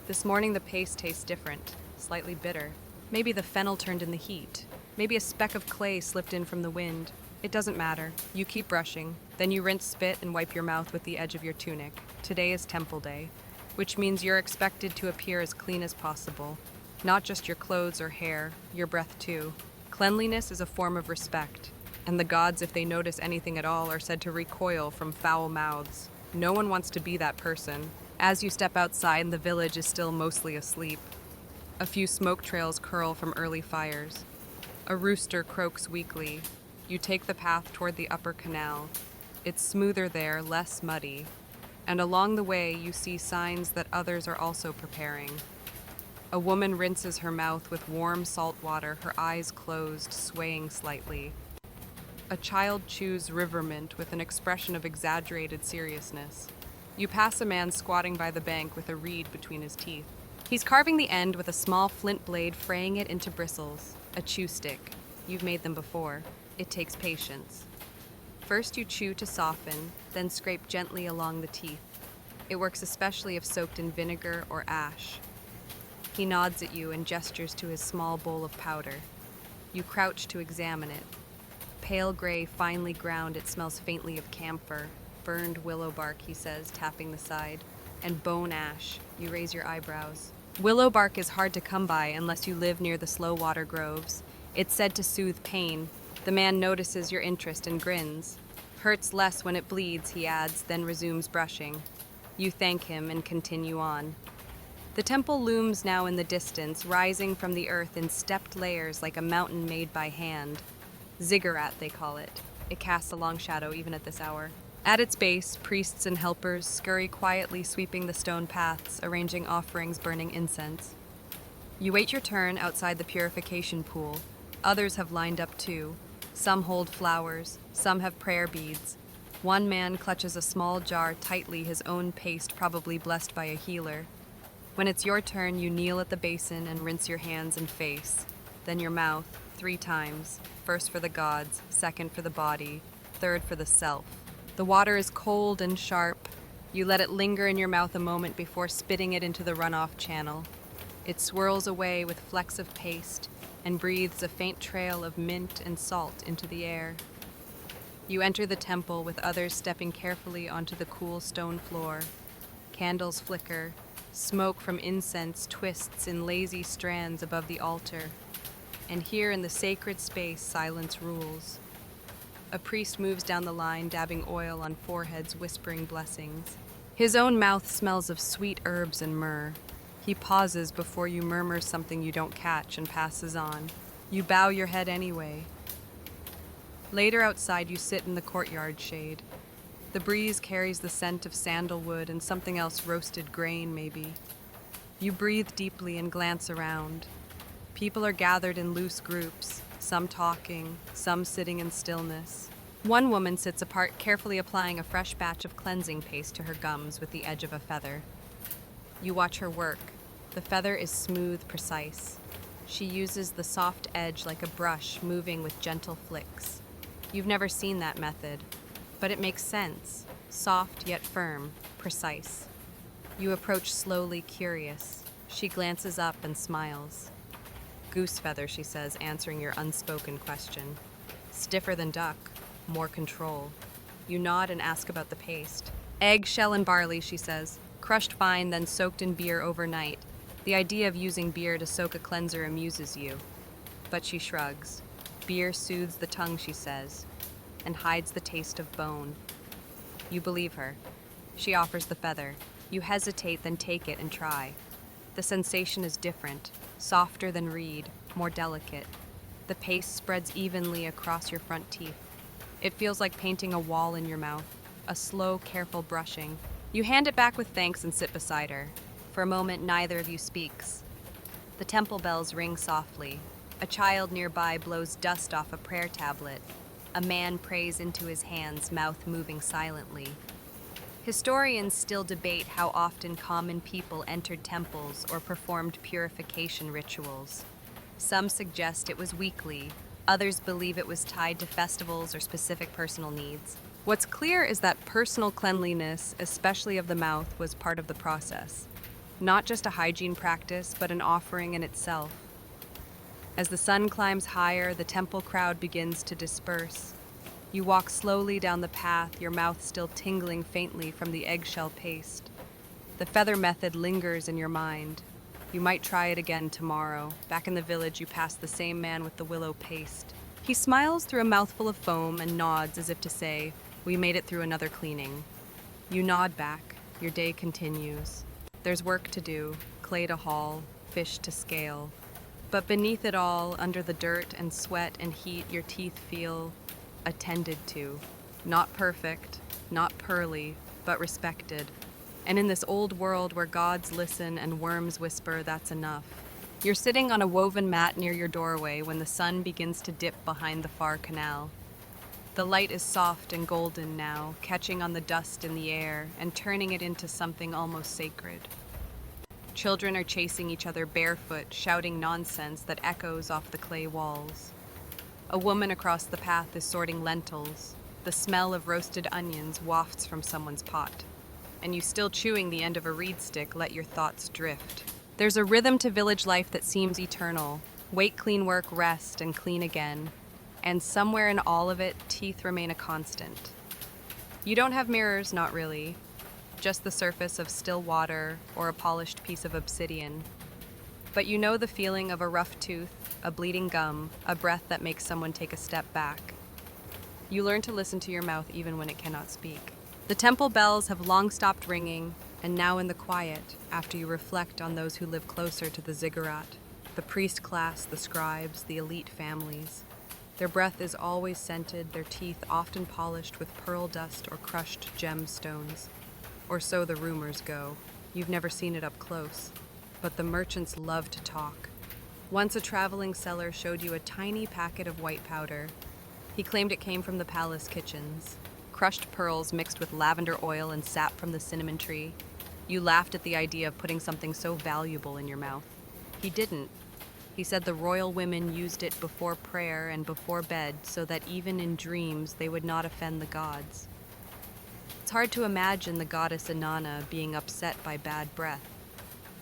This morning the paste tastes different, slightly bitter. Maybe the fennel turned in the heat. Maybe a speck of clay slipped in from the wind. It doesn't matter. You keep brushing. Then you rinse, spit, and wipe your mouth with the edge of your tunic. Today is Temple Day, which means you're expected to appear as clean as possible. Not just your clothes or hair, your breath too. Cleanliness is a form of respect, and the gods, if they notice anything at all, are said to recoil from foul mouths. No one wants to be that person. As you step outside, the village is still mostly asleep. A few smoke trails curl from early fires. A rooster croaks weakly. You take the path toward the upper canal. It's smoother there, less muddy. And along the way, you see signs that others are also preparing. A woman rinses her mouth with warm salt water, her eyes closed, swaying slightly. A child chews river mint with an expression of exaggerated seriousness. You pass a man squatting by the bank with a reed between his teeth. He's carving the end with a small flint blade, fraying it into bristles. A chew stick. You've made them before. It takes patience. First you chew to soften, then scrape gently along the teeth. It works especially if soaked in vinegar or ash. He nods at you and gestures to his small bowl of powder. You crouch to examine it. Pale gray, finely ground, it smells faintly of camphor. Burned willow bark, he says, tapping the side. And bone ash. You raise your eyebrows. Willow bark is hard to come by unless you live near the slow water groves. It's said to soothe pain. The man notices your interest and grins. Hurts less when it bleeds, he adds, then resumes brushing. You thank him and continue on. The temple looms now in the distance, rising from the earth in stepped layers like a mountain made by hand. Ziggurat, they call it. It casts a long shadow even at this hour. At its base, priests and helpers scurry quietly, sweeping the stone paths, arranging offerings, burning incense. You wait your turn outside the purification pool. Others have lined up too. Some hold flowers, some have prayer beads. One man clutches a small jar tightly, his own paste probably blessed by a healer. When it's your turn, you kneel at the basin and rinse your hands and face. Then your mouth, 3 times. First for the gods, second for the body, third for the self. The water is cold and sharp. You let it linger in your mouth a moment before spitting it into the runoff channel. It swirls away with flecks of paste and breathes a faint trail of mint and salt into the air. You enter the temple with others stepping carefully onto the cool stone floor. Candles flicker. Smoke from incense twists in lazy strands above the altar. And here in the sacred space, silence rules. A priest moves down the line, dabbing oil on foreheads, whispering blessings. His own mouth smells of sweet herbs and myrrh. He pauses before you murmur something you don't catch and passes on. You bow your head anyway. Later outside, you sit in the courtyard shade. The breeze carries the scent of sandalwood and something else, roasted grain maybe. You breathe deeply and glance around. People are gathered in loose groups, some talking, some sitting in stillness. One woman sits apart, carefully applying a fresh batch of cleansing paste to her gums with the edge of a feather. You watch her work. The feather is smooth, precise. She uses the soft edge like a brush, moving with gentle flicks. You've never seen that method, but it makes sense. Soft yet firm, precise. You approach slowly, curious. She glances up and smiles. Goose feather, she says, answering your unspoken question. Stiffer than duck, more control. You nod and ask about the paste. Egg, shell, and barley, she says. Crushed fine, then soaked in beer overnight. The idea of using beer to soak a cleanser amuses you. But she shrugs. Beer soothes the tongue, she says, and hides the taste of bone. You believe her. She offers the feather. You hesitate, then take it and try. The sensation is different, softer than reed, more delicate. The paste spreads evenly across your front teeth. It feels like painting a wall in your mouth, a slow, careful brushing. You hand it back with thanks and sit beside her. For a moment, neither of you speaks. The temple bells ring softly. A child nearby blows dust off a prayer tablet. A man prays into his hands, mouth moving silently. Historians still debate how often common people entered temples or performed purification rituals. Some suggest it was weekly. Others believe it was tied to festivals or specific personal needs. What's clear is that personal cleanliness, especially of the mouth, was part of the process. Not just a hygiene practice, but an offering in itself. As the sun climbs higher, the temple crowd begins to disperse. You walk slowly down the path, your mouth still tingling faintly from the eggshell paste. The feather method lingers in your mind. You might try it again tomorrow. Back in the village, you pass the same man with the willow paste. He smiles through a mouthful of foam and nods as if to say, "We made it through another cleaning." You nod back. Your day continues. There's work to do, clay to haul, fish to scale. But beneath it all, under the dirt and sweat and heat, your teeth feel attended to. Not perfect, not pearly, but respected. And in this old world where gods listen and worms whisper, that's enough. You're sitting on a woven mat near your doorway when the sun begins to dip behind the far canal. The light is soft and golden now, catching on the dust in the air and turning it into something almost sacred. Children are chasing each other barefoot, shouting nonsense that echoes off the clay walls. A woman across the path is sorting lentils. The smell of roasted onions wafts from someone's pot. And you, still chewing the end of a reed stick, let your thoughts drift. There's a rhythm to village life that seems eternal. Wake, clean work, rest, and clean again. And somewhere in all of it, teeth remain a constant. You don't have mirrors, not really. Just the surface of still water or a polished piece of obsidian. But you know the feeling of a rough tooth, a bleeding gum, a breath that makes someone take a step back. You learn to listen to your mouth even when it cannot speak. The temple bells have long stopped ringing, and now in the quiet, after you reflect on those who live closer to the ziggurat, the priest class, the scribes, the elite families. Their breath is always scented, their teeth often polished with pearl dust or crushed gemstones. Or so the rumors go. You've never seen it up close. But the merchants love to talk. Once a traveling seller showed you a tiny packet of white powder. He claimed it came from the palace kitchens. Crushed pearls mixed with lavender oil and sap from the cinnamon tree. You laughed at the idea of putting something so valuable in your mouth. He didn't. He said the royal women used it before prayer and before bed so that even in dreams they would not offend the gods. It's hard to imagine the goddess Inanna being upset by bad breath.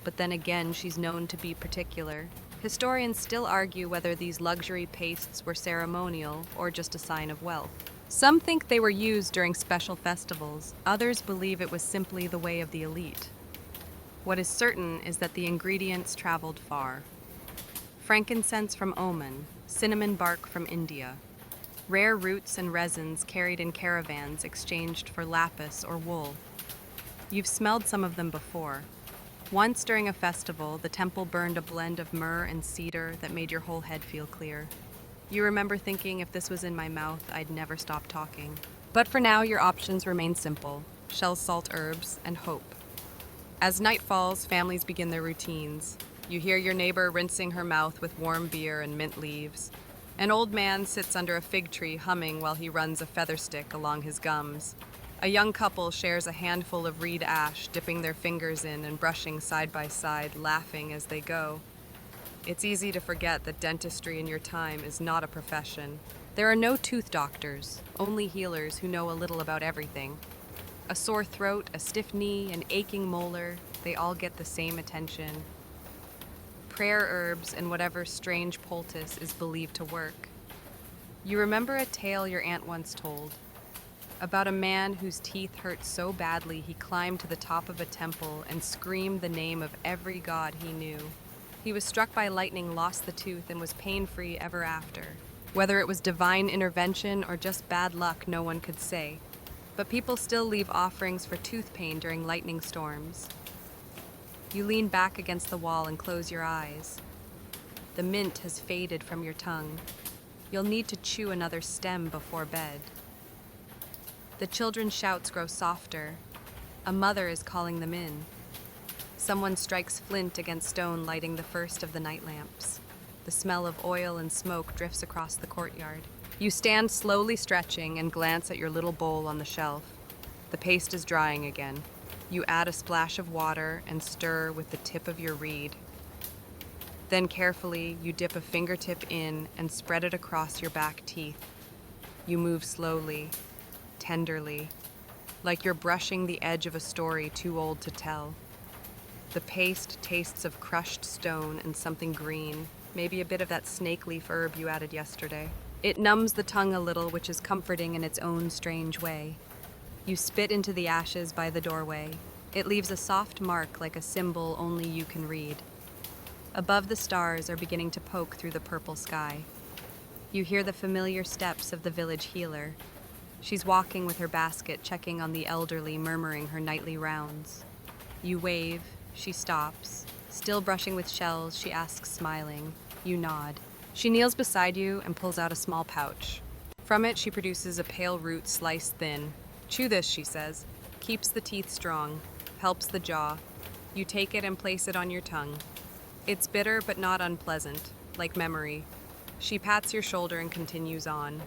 But then again, she's known to be particular. Historians still argue whether these luxury pastes were ceremonial or just a sign of wealth. Some think they were used during special festivals. Others believe it was simply the way of the elite. What is certain is that the ingredients traveled far. Frankincense from Oman, cinnamon bark from India. Rare roots and resins carried in caravans exchanged for lapis or wool. You've smelled some of them before. Once during a festival, the temple burned a blend of myrrh and cedar that made your whole head feel clear. You remember thinking, if this was in my mouth, I'd never stop talking. But for now, your options remain simple: shell salt herbs and hope. As night falls, families begin their routines. You hear your neighbor rinsing her mouth with warm beer and mint leaves. An old man sits under a fig tree humming while he runs a feather stick along his gums. A young couple shares a handful of reed ash, dipping their fingers in and brushing side by side, laughing as they go. It's easy to forget that dentistry in your time is not a profession. There are no tooth doctors, only healers who know a little about everything. A sore throat, a stiff knee, an aching molar, they all get the same attention. Prayer herbs and whatever strange poultice is believed to work. You remember a tale your aunt once told about a man whose teeth hurt so badly he climbed to the top of a temple and screamed the name of every god he knew. He was struck by lightning, lost the tooth, and was pain-free ever after. Whether it was divine intervention or just bad luck, no one could say. But people still leave offerings for tooth pain during lightning storms. You lean back against the wall and close your eyes. The mint has faded from your tongue. You'll need to chew another stem before bed. The children's shouts grow softer. A mother is calling them in. Someone strikes flint against stone, lighting the first of the night lamps. The smell of oil and smoke drifts across the courtyard. You stand slowly stretching and glance at your little bowl on the shelf. The paste is drying again. You add a splash of water and stir with the tip of your reed. Then carefully, you dip a fingertip in and spread it across your back teeth. You move slowly, tenderly, like you're brushing the edge of a story too old to tell. The paste tastes of crushed stone and something green, maybe a bit of that snake leaf herb you added yesterday. It numbs the tongue a little, which is comforting in its own strange way. You spit into the ashes by the doorway. It leaves a soft mark like a symbol only you can read. Above, the stars are beginning to poke through the purple sky. You hear the familiar steps of the village healer. She's walking with her basket, checking on the elderly, murmuring her nightly rounds. You wave. She stops. Still brushing with shells, she asks, smiling. You nod. She kneels beside you and pulls out a small pouch. From it, she produces a pale root sliced thin. Chew this, she says. Keeps the teeth strong. Helps the jaw. You take it and place it on your tongue. It's bitter but not unpleasant, like memory. She pats your shoulder and continues on.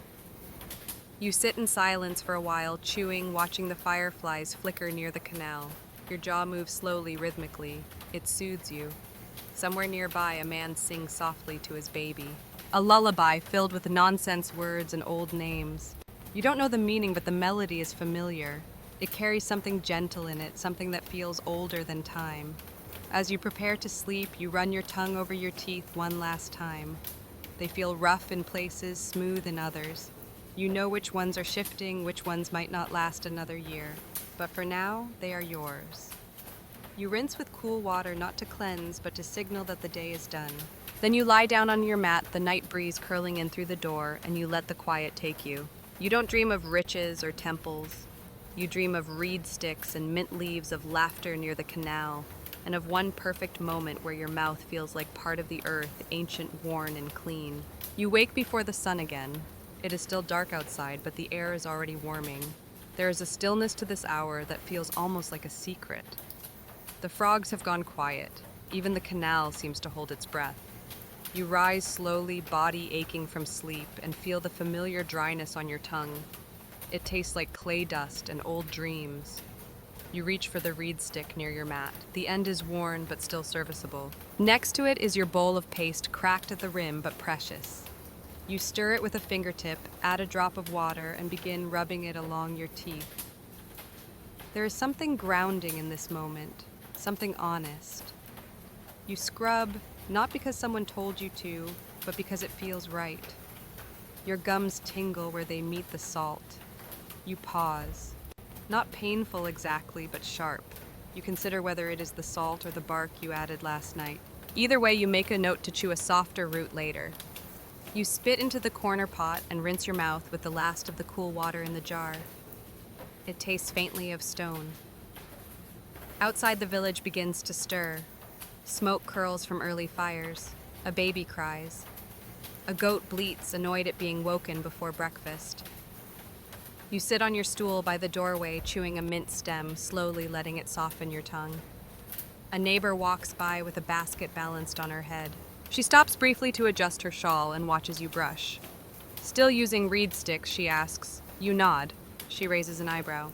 You sit in silence for a while, chewing, watching the fireflies flicker near the canal. Your jaw moves slowly, rhythmically. It soothes you. Somewhere nearby, a man sings softly to his baby. A lullaby filled with nonsense words and old names. You don't know the meaning, but the melody is familiar. It carries something gentle in it, something that feels older than time. As you prepare to sleep, you run your tongue over your teeth one last time. They feel rough in places, smooth in others. You know which ones are shifting, which ones might not last another year. But for now, they are yours. You rinse with cool water, not to cleanse, but to signal that the day is done. Then you lie down on your mat, the night breeze curling in through the door, and you let the quiet take you. You don't dream of riches or temples. You dream of reed sticks and mint leaves, of laughter near the canal, and of one perfect moment where your mouth feels like part of the earth, ancient, worn, and clean. You wake before the sun again. It is still dark outside, but the air is already warming. There is a stillness to this hour that feels almost like a secret. The frogs have gone quiet. Even the canal seems to hold its breath. You rise slowly, body aching from sleep, and feel the familiar dryness on your tongue. It tastes like clay dust and old dreams. You reach for the reed stick near your mat. The end is worn but still serviceable. Next to it is your bowl of paste, cracked at the rim but precious. You stir it with a fingertip, add a drop of water, and begin rubbing it along your teeth. There is something grounding in this moment, something honest. You scrub, not because someone told you to, but because it feels right. Your gums tingle where they meet the salt. You pause. Not painful exactly, but sharp. You consider whether it is the salt or the bark you added last night. Either way, you make a note to chew a softer root later. You spit into the corner pot and rinse your mouth with the last of the cool water in the jar. It tastes faintly of stone. Outside, the village begins to stir. Smoke curls from early fires. A baby cries. A goat bleats, annoyed at being woken before breakfast. You sit on your stool by the doorway, chewing a mint stem, slowly letting it soften your tongue. A neighbor walks by with a basket balanced on her head. She stops briefly to adjust her shawl and watches you brush. Still using reed sticks, she asks. You nod. She raises an eyebrow.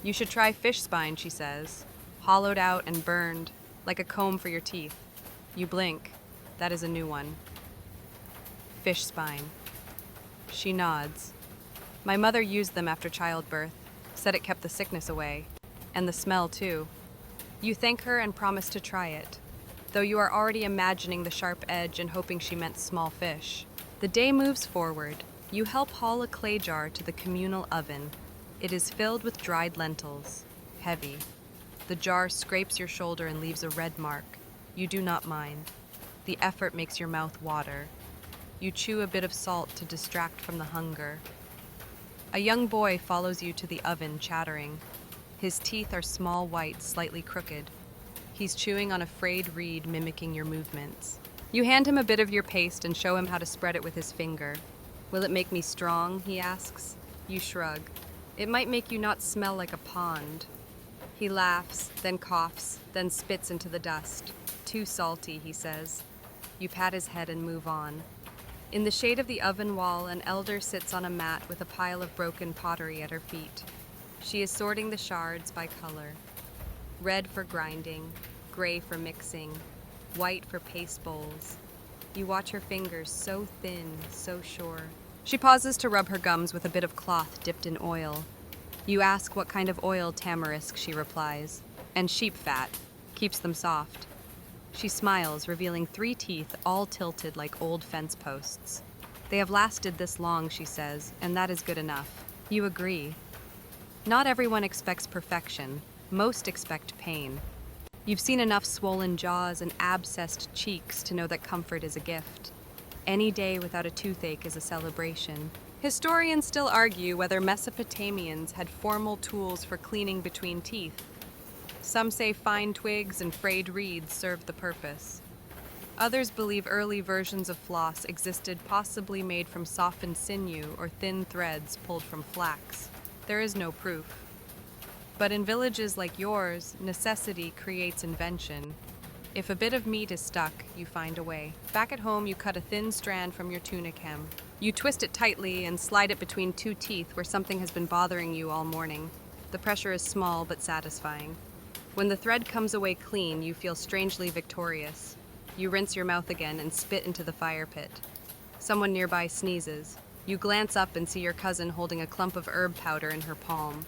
You should try fish spine, she says. Hollowed out and burned, like a comb for your teeth. You blink. That is a new one. Fish spine. She nods. My mother used them after childbirth, said it kept the sickness away. And the smell, too. You thank her and promise to try it, though you are already imagining the sharp edge and hoping she meant small fish. The day moves forward. You help haul a clay jar to the communal oven. It is filled with dried lentils, heavy. The jar scrapes your shoulder and leaves a red mark. You do not mind. The effort makes your mouth water. You chew a bit of salt to distract from the hunger. A young boy follows you to the oven, chattering. His teeth are small, white, slightly crooked. He's chewing on a frayed reed, mimicking your movements. You hand him a bit of your paste and show him how to spread it with his finger. Will it make me strong? He asks. You shrug. It might make you not smell like a pond. He laughs, then coughs, then spits into the dust. Too salty, he says. You pat his head and move on. In the shade of the oven wall, an elder sits on a mat with a pile of broken pottery at her feet. She is sorting the shards by color. Red for grinding, gray for mixing, white for paste bowls. You watch her fingers, so thin, so sure. She pauses to rub her gums with a bit of cloth dipped in oil. You ask what kind of oil. Tamarisk, she replies. And sheep fat. Keeps them soft. She smiles, revealing 3 teeth all tilted like old fence posts. They have lasted this long, she says, and that is good enough. You agree. Not everyone expects perfection. Most expect pain. You've seen enough swollen jaws and abscessed cheeks to know that comfort is a gift. Any day without a toothache is a celebration. Historians still argue whether Mesopotamians had formal tools for cleaning between teeth. Some say fine twigs and frayed reeds served the purpose. Others believe early versions of floss existed, possibly made from softened sinew or thin threads pulled from flax. There is no proof. But in villages like yours, necessity creates invention. If a bit of meat is stuck, you find a way. Back at home, you cut a thin strand from your tunic hem. You twist it tightly and slide it between two teeth where something has been bothering you all morning. The pressure is small but satisfying. When the thread comes away clean, you feel strangely victorious. You rinse your mouth again and spit into the fire pit. Someone nearby sneezes. You glance up and see your cousin holding a clump of herb powder in her palm.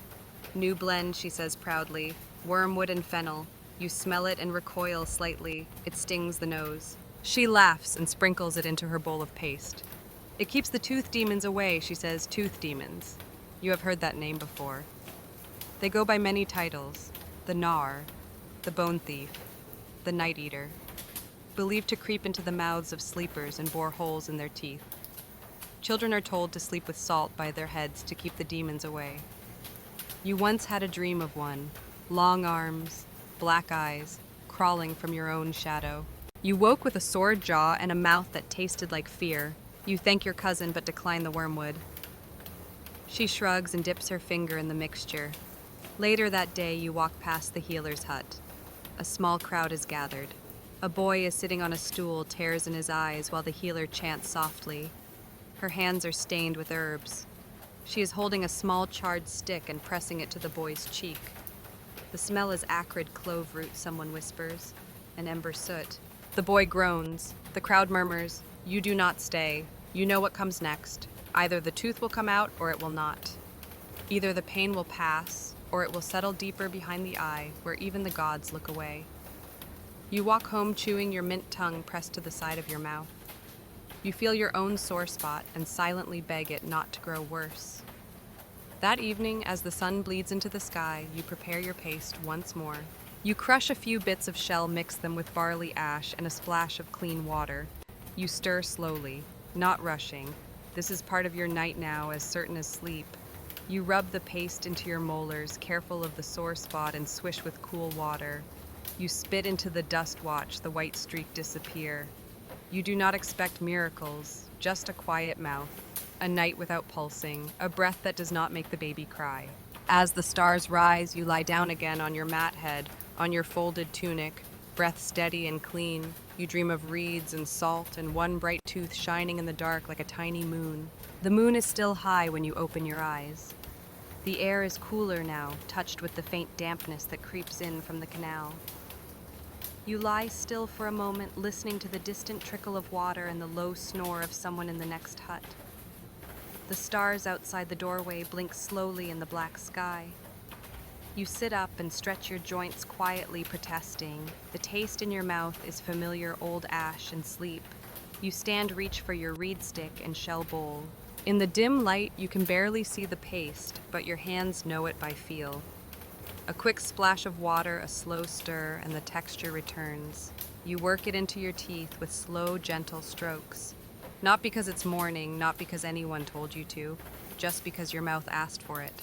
New blend, she says proudly. Wormwood and fennel. You smell it and recoil slightly. It stings the nose. She laughs and sprinkles it into her bowl of paste. It keeps the tooth demons away, she says, tooth demons. You have heard that name before. They go by many titles. The Gnar, the Bone Thief, the Night Eater. Believed to creep into the mouths of sleepers and bore holes in their teeth. Children are told to sleep with salt by their heads to keep the demons away. You once had a dream of one, long arms, black eyes, crawling from your own shadow. You woke with a sore jaw and a mouth that tasted like fear. You thank your cousin but decline the wormwood. She shrugs and dips her finger in the mixture. Later that day, you walk past the healer's hut. A small crowd is gathered. A boy is sitting on a stool, tears in his eyes, while the healer chants softly. Her hands are stained with herbs. She is holding a small charred stick and pressing it to the boy's cheek. The smell is acrid clove root, someone whispers, and ember soot. The boy groans. The crowd murmurs, "You do not stay. You know what comes next. Either the tooth will come out or it will not. Either the pain will pass, or it will settle deeper behind the eye, where even the gods look away." You walk home chewing your mint tongue pressed to the side of your mouth. You feel your own sore spot and silently beg it not to grow worse. That evening, as the sun bleeds into the sky, you prepare your paste once more. You crush a few bits of shell, mix them with barley ash and a splash of clean water. You stir slowly, not rushing. This is part of your night now, as certain as sleep. You rub the paste into your molars, careful of the sore spot, and swish with cool water. You spit into the dust, watch the white streak disappear. You do not expect miracles, just a quiet mouth, a night without pulsing, a breath that does not make the baby cry. As the stars rise, you lie down again on your mat head, on your folded tunic, breath steady and clean. You dream of reeds and salt and one bright tooth shining in the dark like a tiny moon. The moon is still high when you open your eyes. The air is cooler now, touched with the faint dampness that creeps in from the canal. You lie still for a moment, listening to the distant trickle of water and the low snore of someone in the next hut. The stars outside the doorway blink slowly in the black sky. You sit up and stretch your joints quietly, protesting. The taste in your mouth is familiar old ash and sleep. You stand, reach for your reed stick and shell bowl. In the dim light, you can barely see the paste, but your hands know it by feel. A quick splash of water, a slow stir, and the texture returns. You work it into your teeth with slow, gentle strokes. Not because it's morning, not because anyone told you to, just because your mouth asked for it.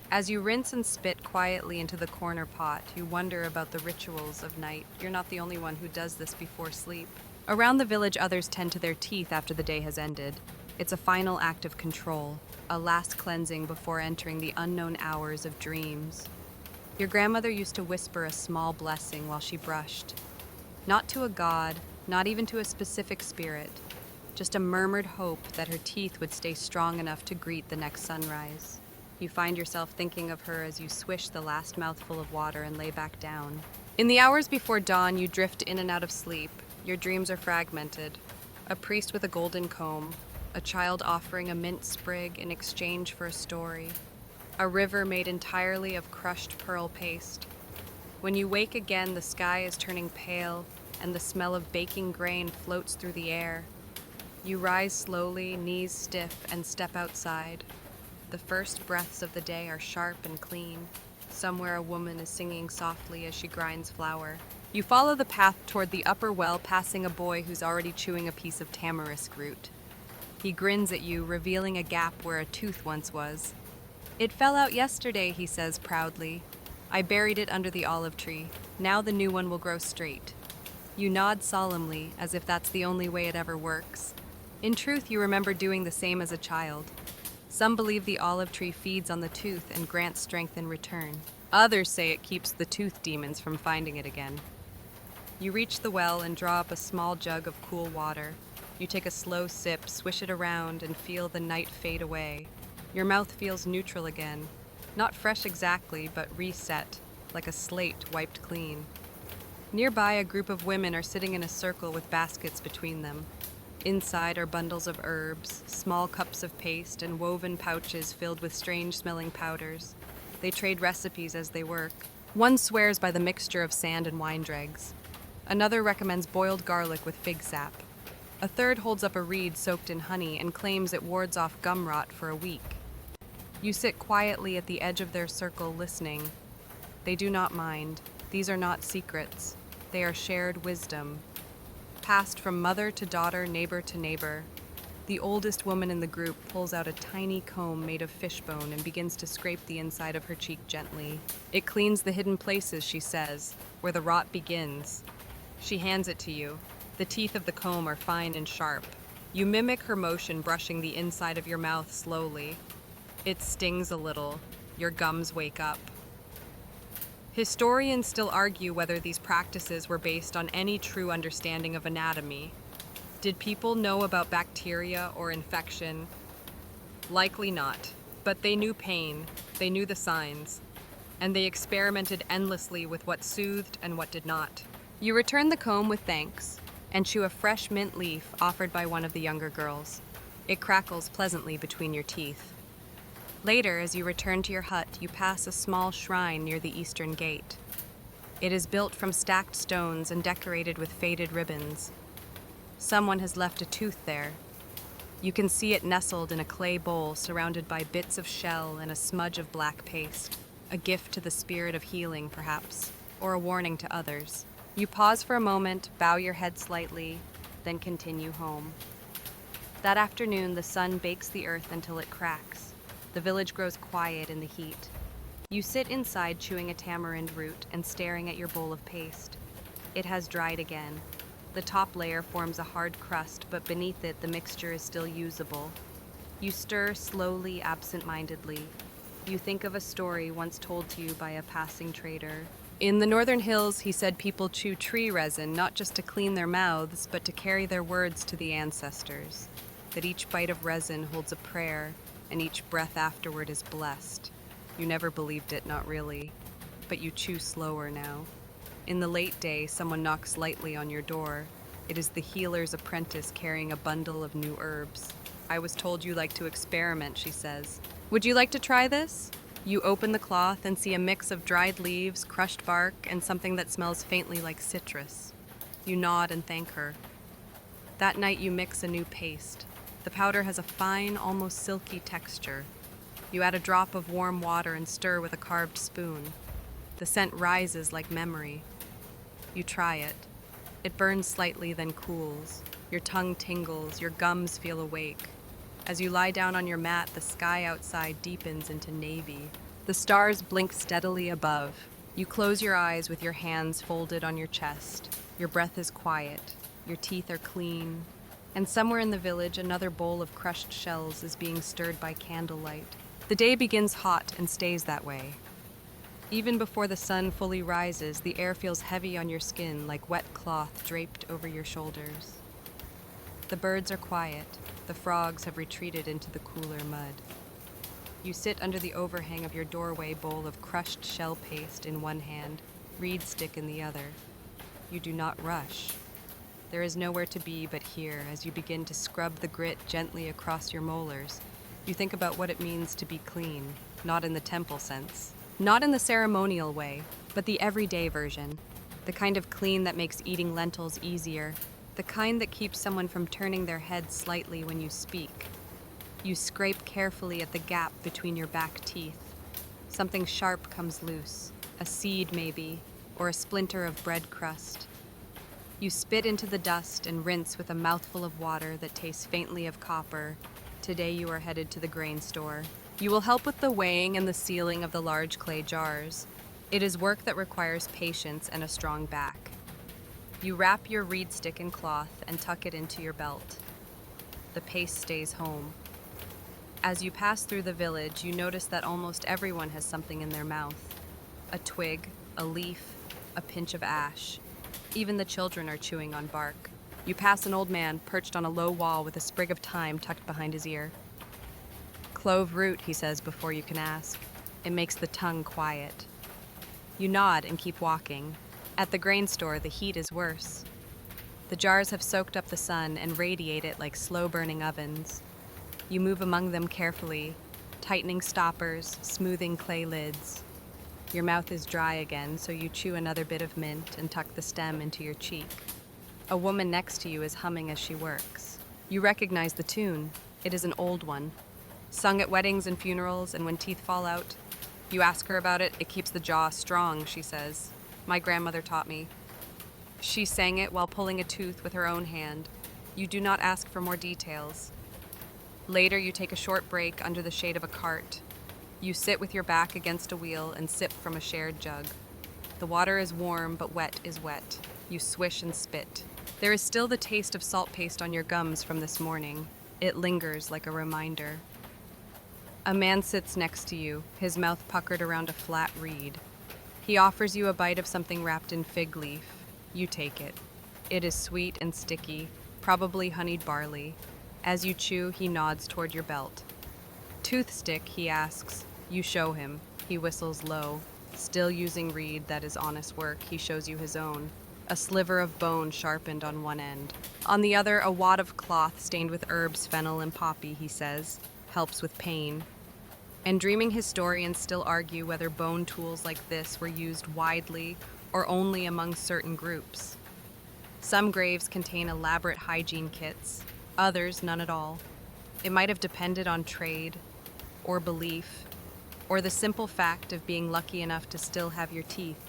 As you rinse and spit quietly into the corner pot, you wonder about the rituals of night. You're not the only one who does this before sleep. Around the village, others tend to their teeth after the day has ended. It's a final act of control, a last cleansing before entering the unknown hours of dreams. Your grandmother used to whisper a small blessing while she brushed. Not to a god, not even to a specific spirit, just a murmured hope that her teeth would stay strong enough to greet the next sunrise. You find yourself thinking of her as you swish the last mouthful of water and lay back down. In the hours before dawn, you drift in and out of sleep. Your dreams are fragmented. A priest with a golden comb, a child offering a mint sprig in exchange for a story, a river made entirely of crushed pearl paste. When you wake again, the sky is turning pale, and the smell of baking grain floats through the air. You rise slowly, knees stiff, and step outside. The first breaths of the day are sharp and clean. Somewhere a woman is singing softly as she grinds flour. You follow the path toward the upper well, passing a boy who's already chewing a piece of tamarisk root. He grins at you, revealing a gap where a tooth once was. "It fell out yesterday," he says proudly. "I buried it under the olive tree. Now the new one will grow straight." You nod solemnly, as if that's the only way it ever works. In truth, you remember doing the same as a child. Some believe the olive tree feeds on the tooth and grants strength in return. Others say it keeps the tooth demons from finding it again. You reach the well and draw up a small jug of cool water. You take a slow sip, swish it around, and feel the night fade away. Your mouth feels neutral again. Not fresh exactly, but reset, like a slate wiped clean. Nearby, a group of women are sitting in a circle with baskets between them. Inside are bundles of herbs, small cups of paste, and woven pouches filled with strange-smelling powders. They trade recipes as they work. One swears by the mixture of sand and wine dregs. Another recommends boiled garlic with fig sap. A third holds up a reed soaked in honey and claims it wards off gum rot for a week. You sit quietly at the edge of their circle listening. They do not mind. These are not secrets. They are shared wisdom, passed from mother to daughter, neighbor to neighbor. The oldest woman in the group pulls out a tiny comb made of fishbone and begins to scrape the inside of her cheek gently. It cleans the hidden places, she says, where the rot begins. She hands it to you. The teeth of the comb are fine and sharp. You mimic her motion, brushing the inside of your mouth slowly. It stings a little. Your gums wake up. Historians still argue whether these practices were based on any true understanding of anatomy. Did people know about bacteria or infection? Likely not, but they knew pain, they knew the signs, and they experimented endlessly with what soothed and what did not. You return the comb with thanks and chew a fresh mint leaf offered by one of the younger girls. It crackles pleasantly between your teeth. Later, as you return to your hut, you pass a small shrine near the eastern gate. It is built from stacked stones and decorated with faded ribbons. Someone has left a tooth there. You can see it nestled in a clay bowl surrounded by bits of shell and a smudge of black paste. A gift to the spirit of healing, perhaps, or a warning to others. You pause for a moment, bow your head slightly, then continue home. That afternoon, the sun bakes the earth until it cracks. The village grows quiet in the heat. You sit inside chewing a tamarind root and staring at your bowl of paste. It has dried again. The top layer forms a hard crust, but beneath it the mixture is still usable. You stir slowly, absent-mindedly. You think of a story once told to you by a passing trader. In the northern hills, he said people chew tree resin not just to clean their mouths, but to carry their words to the ancestors. That each bite of resin holds a prayer, and each breath afterward is blessed. You never believed it, not really, but you chew slower now. In the late day, someone knocks lightly on your door. It is the healer's apprentice carrying a bundle of new herbs. I was told you like to experiment, she says. Would you like to try this? You open the cloth and see a mix of dried leaves, crushed bark, and something that smells faintly like citrus. You nod and thank her. That night you mix a new paste. The powder has a fine, almost silky texture. You add a drop of warm water and stir with a carved spoon. The scent rises like memory. You try it. It burns slightly, then cools. Your tongue tingles, your gums feel awake. As you lie down on your mat, the sky outside deepens into navy. The stars blink steadily above. You close your eyes with your hands folded on your chest. Your breath is quiet. Your teeth are clean. And somewhere in the village, another bowl of crushed shells is being stirred by candlelight. The day begins hot and stays that way. Even before the sun fully rises, the air feels heavy on your skin like wet cloth draped over your shoulders. The birds are quiet. The frogs have retreated into the cooler mud. You sit under the overhang of your doorway, bowl of crushed shell paste in one hand, reed stick in the other. You do not rush. There is nowhere to be but here. As you begin to scrub the grit gently across your molars, you think about what it means to be clean, not in the temple sense, not in the ceremonial way, but the everyday version, the kind of clean that makes eating lentils easier, the kind that keeps someone from turning their head slightly when you speak. You scrape carefully at the gap between your back teeth. Something sharp comes loose, a seed maybe, or a splinter of bread crust. You spit into the dust and rinse with a mouthful of water that tastes faintly of copper. Today you are headed to the grain store. You will help with the weighing and the sealing of the large clay jars. It is work that requires patience and a strong back. You wrap your reed stick in cloth and tuck it into your belt. The paste stays home. As you pass through the village, you notice that almost everyone has something in their mouth. A twig, a leaf, a pinch of ash. Even the children are chewing on bark. You pass an old man perched on a low wall with a sprig of thyme tucked behind his ear. Clove root, he says before you can ask. It makes the tongue quiet. You nod and keep walking. At the grain store, the heat is worse. The jars have soaked up the sun and radiate it like slow-burning ovens. You move among them carefully, tightening stoppers, smoothing clay lids. Your mouth is dry again, so you chew another bit of mint and tuck the stem into your cheek. A woman next to you is humming as she works. You recognize the tune. It is an old one, sung at weddings and funerals, and when teeth fall out. You ask her about it. It keeps the jaw strong, she says. My grandmother taught me. She sang it while pulling a tooth with her own hand. You do not ask for more details. Later, you take a short break under the shade of a cart. You sit with your back against a wheel and sip from a shared jug. The water is warm, but wet is wet. You swish and spit. There is still the taste of salt paste on your gums from this morning. It lingers like a reminder. A man sits next to you, his mouth puckered around a flat reed. He offers you a bite of something wrapped in fig leaf. You take it. It is sweet and sticky, probably honeyed barley. As you chew, he nods toward your belt. Toothstick, he asks. You show him. He whistles low. Still using reed, that is honest work, he shows you his own. A sliver of bone sharpened on one end. On the other, a wad of cloth stained with herbs, fennel, and poppy, he says. Helps with pain. And dreaming historians still argue whether bone tools like this were used widely or only among certain groups. Some graves contain elaborate hygiene kits, others none at all. It might have depended on trade, or belief, or the simple fact of being lucky enough to still have your teeth.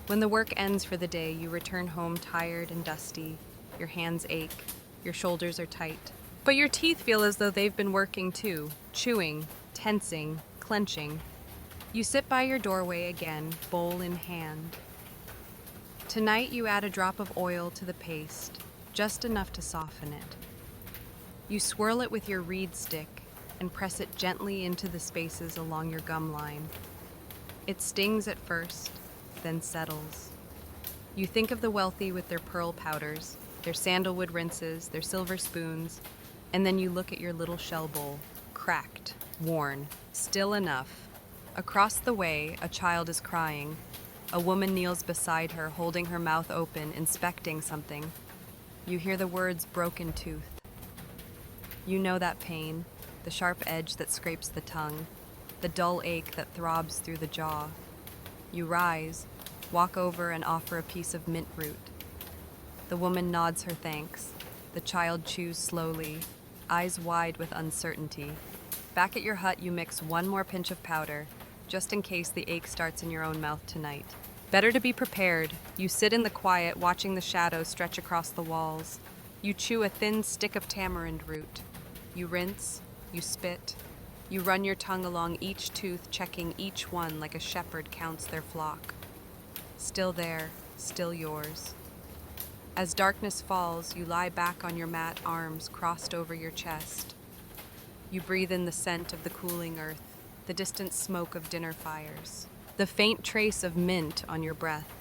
When the work ends for the day, you return home tired and dusty. Your hands ache, your shoulders are tight. But your teeth feel as though they've been working too, chewing, tensing, clenching. You sit by your doorway again, bowl in hand. Tonight you add a drop of oil to the paste, just enough to soften it. You swirl it with your reed stick and press it gently into the spaces along your gum line. It stings at first, then settles. You think of the wealthy with their pearl powders, their sandalwood rinses, their silver spoons, and then you look at your little shell bowl, cracked, worn, still enough. Across the way, a child is crying. A woman kneels beside her, holding her mouth open, inspecting something. You hear the words broken tooth. You know that pain, the sharp edge that scrapes the tongue, the dull ache that throbs through the jaw. You rise, walk over and offer a piece of mint root. The woman nods her thanks. The child chews slowly, eyes wide with uncertainty. Back at your hut, you mix one more pinch of powder, just in case the ache starts in your own mouth tonight. Better to be prepared. You sit in the quiet, watching the shadows stretch across the walls. You chew a thin stick of tamarind root. You rinse, you spit. You run your tongue along each tooth, checking each one like a shepherd counts their flock. Still there, still yours. As darkness falls, you lie back on your mat, arms crossed over your chest. You breathe in the scent of the cooling earth, the distant smoke of dinner fires, the faint trace of mint on your breath.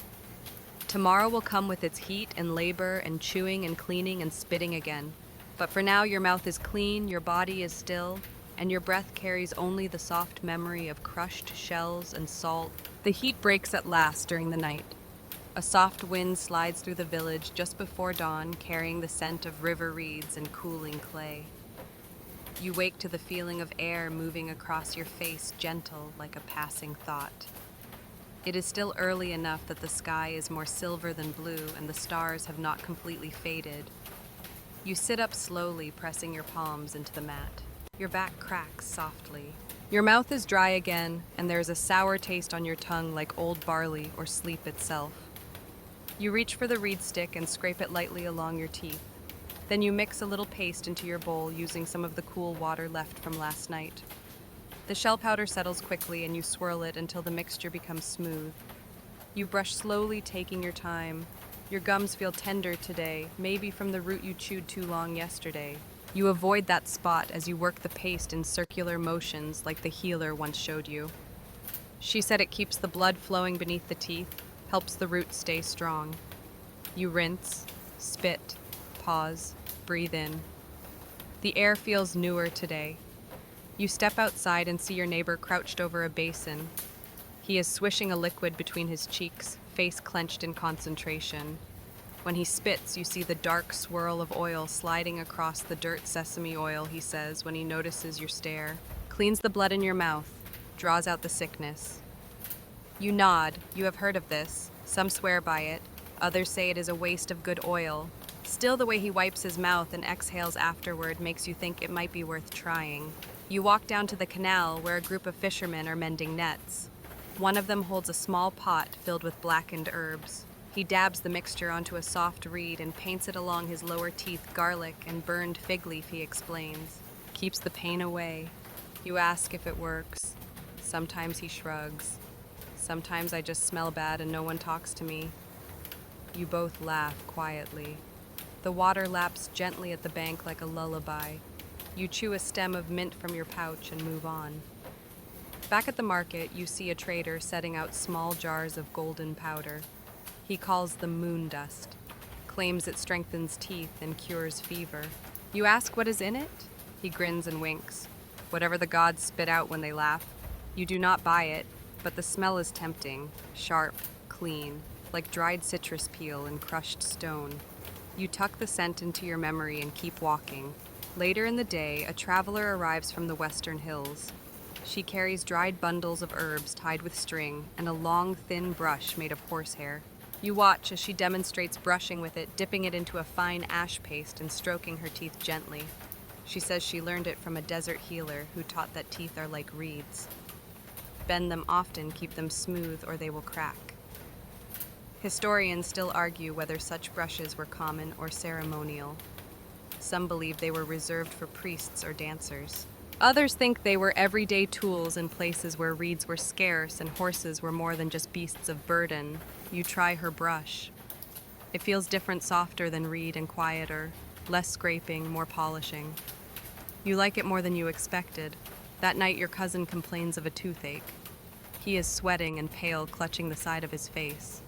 Tomorrow will come with its heat and labor and chewing and cleaning and spitting again. But for now, your mouth is clean, your body is still, and your breath carries only the soft memory of crushed shells and salt. The heat breaks at last during the night. A soft wind slides through the village just before dawn, carrying the scent of river reeds and cooling clay. You wake to the feeling of air moving across your face, gentle like a passing thought. It is still early enough that the sky is more silver than blue and the stars have not completely faded. You sit up slowly, pressing your palms into the mat. Your back cracks softly. Your mouth is dry again, and there is a sour taste on your tongue like old barley or sleep itself. You reach for the reed stick and scrape it lightly along your teeth. Then you mix a little paste into your bowl using some of the cool water left from last night. The shell powder settles quickly and you swirl it until the mixture becomes smooth. You brush slowly, taking your time. Your gums feel tender today, maybe from the root you chewed too long yesterday. You avoid that spot as you work the paste in circular motions like the healer once showed you. She said it keeps the blood flowing beneath the teeth, helps the root stay strong. You rinse, spit, Pause. Breathe in. The air feels newer today. You step outside and see your neighbor crouched over a basin. He is swishing a liquid between his cheeks, face clenched in concentration. When he spits, you see the dark swirl of oil sliding across the dirt. Sesame oil, he says when he notices your stare. Cleans the blood in your mouth, draws out the sickness. You nod. You have heard of this. Some swear by it. Others say it is a waste of good oil. Still, the way he wipes his mouth and exhales afterward makes you think it might be worth trying. You walk down to the canal where a group of fishermen are mending nets. One of them holds a small pot filled with blackened herbs. He dabs the mixture onto a soft reed and paints it along his lower teeth. Garlic and burned fig leaf, he explains. Keeps the pain away. You ask if it works. Sometimes he shrugs. Sometimes I just smell bad and no one talks to me. You both laugh quietly. The water laps gently at the bank like a lullaby. You chew a stem of mint from your pouch and move on. Back at the market, you see a trader setting out small jars of golden powder. He calls them moon dust, claims it strengthens teeth and cures fever. You ask what is in it? He grins and winks. Whatever the gods spit out when they laugh. You do not buy it, but the smell is tempting, sharp, clean, like dried citrus peel and crushed stone. You tuck the scent into your memory and keep walking. Later in the day, a traveler arrives from the western hills. She carries dried bundles of herbs tied with string and a long, thin brush made of horsehair. You watch as she demonstrates brushing with it, dipping it into a fine ash paste and stroking her teeth gently. She says she learned it from a desert healer who taught that teeth are like reeds. Bend them often, keep them smooth, or they will crack. Historians still argue whether such brushes were common or ceremonial. Some believe they were reserved for priests or dancers. Others think they were everyday tools in places where reeds were scarce and horses were more than just beasts of burden. You try her brush. It feels different, softer than reed and quieter, less scraping, more polishing. You like it more than you expected. That night your cousin complains of a toothache. He is sweating and pale, clutching the side of his face.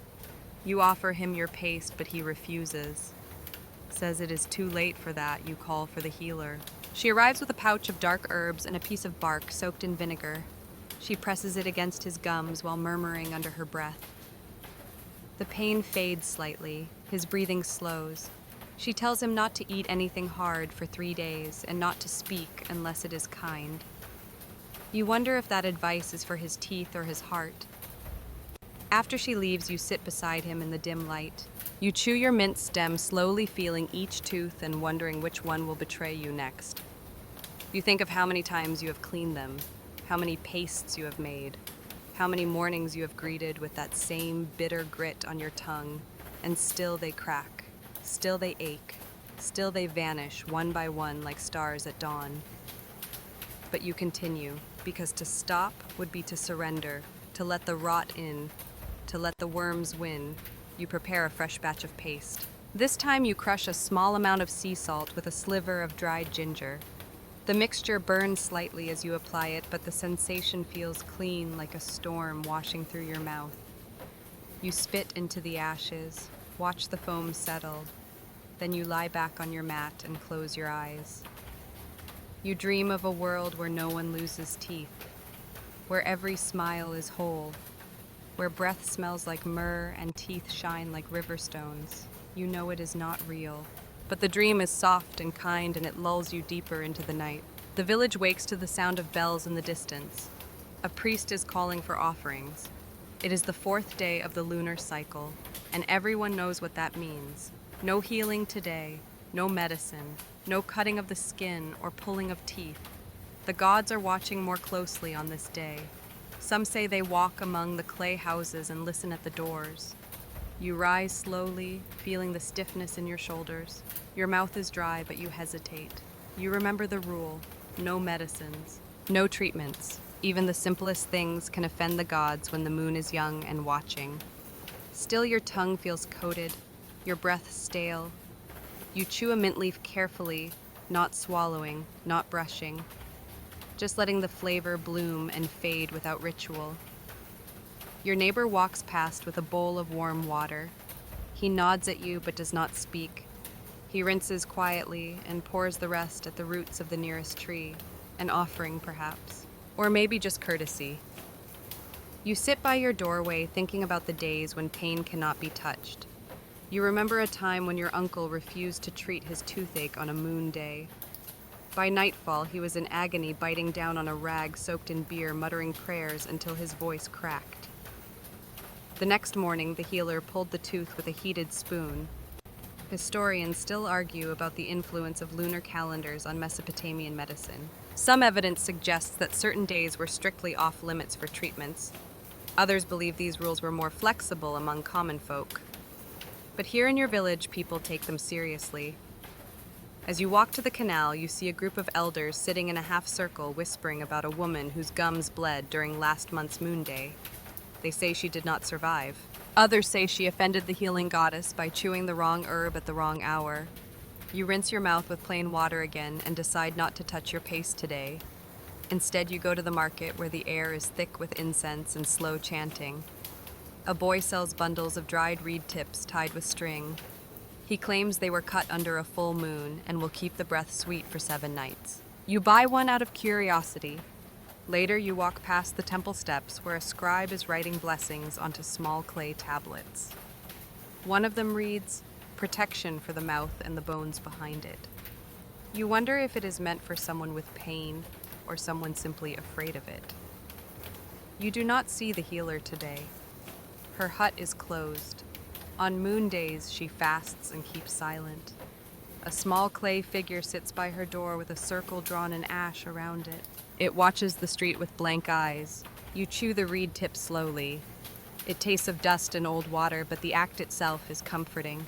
You offer him your paste, but he refuses. Says it is too late for that. You call for the healer. She arrives with a pouch of dark herbs and a piece of bark soaked in vinegar. She presses it against his gums while murmuring under her breath. The pain fades slightly. His breathing slows. She tells him not to eat anything hard for 3 days and not to speak unless it is kind. You wonder if that advice is for his teeth or his heart. After she leaves, you sit beside him in the dim light. You chew your mint stem, slowly feeling each tooth and wondering which one will betray you next. You think of how many times you have cleaned them, how many pastes you have made, how many mornings you have greeted with that same bitter grit on your tongue, and still they crack, still they ache, still they vanish one by one like stars at dawn. But you continue, because to stop would be to surrender, to let the rot in, to let the worms win. You prepare a fresh batch of paste. This time you crush a small amount of sea salt with a sliver of dried ginger. The mixture burns slightly as you apply it, but the sensation feels clean like a storm washing through your mouth. You spit into the ashes, watch the foam settle, then you lie back on your mat and close your eyes. You dream of a world where no one loses teeth, where every smile is whole, where breath smells like myrrh and teeth shine like river stones. You know it is not real. But the dream is soft and kind, and it lulls you deeper into the night. The village wakes to the sound of bells in the distance. A priest is calling for offerings. It is the 4th day of the lunar cycle, and everyone knows what that means. No healing today, no medicine, no cutting of the skin or pulling of teeth. The gods are watching more closely on this day. Some say they walk among the clay houses and listen at the doors. You rise slowly, feeling the stiffness in your shoulders. Your mouth is dry, but you hesitate. You remember the rule: no medicines, no treatments. Even the simplest things can offend the gods when the moon is young and watching. Still, your tongue feels coated, your breath stale. You chew a mint leaf carefully, not swallowing, not brushing, just letting the flavor bloom and fade without ritual. Your neighbor walks past with a bowl of warm water. He nods at you but does not speak. He rinses quietly and pours the rest at the roots of the nearest tree, an offering perhaps, or maybe just courtesy. You sit by your doorway thinking about the days when pain cannot be touched. You remember a time when your uncle refused to treat his toothache on a moon day. By nightfall, he was in agony, biting down on a rag soaked in beer, muttering prayers until his voice cracked. The next morning, the healer pulled the tooth with a heated spoon. Historians still argue about the influence of lunar calendars on Mesopotamian medicine. Some evidence suggests that certain days were strictly off limits for treatments. Others believe these rules were more flexible among common folk. But here in your village, people take them seriously. As you walk to the canal, you see a group of elders sitting in a half circle whispering about a woman whose gums bled during last month's moon day. They say she did not survive. Others say she offended the healing goddess by chewing the wrong herb at the wrong hour. You rinse your mouth with plain water again and decide not to touch your paste today. Instead, you go to the market where the air is thick with incense and slow chanting. A boy sells bundles of dried reed tips tied with string. He claims they were cut under a full moon and will keep the breath sweet for 7 nights. You buy one out of curiosity. Later, you walk past the temple steps where a scribe is writing blessings onto small clay tablets. One of them reads, "Protection for the mouth and the bones behind it." You wonder if it is meant for someone with pain or someone simply afraid of it. You do not see the healer today. Her hut is closed. On moon days, she fasts and keeps silent. A small clay figure sits by her door with a circle drawn in ash around it. It watches the street with blank eyes. You chew the reed tip slowly. It tastes of dust and old water, but the act itself is comforting.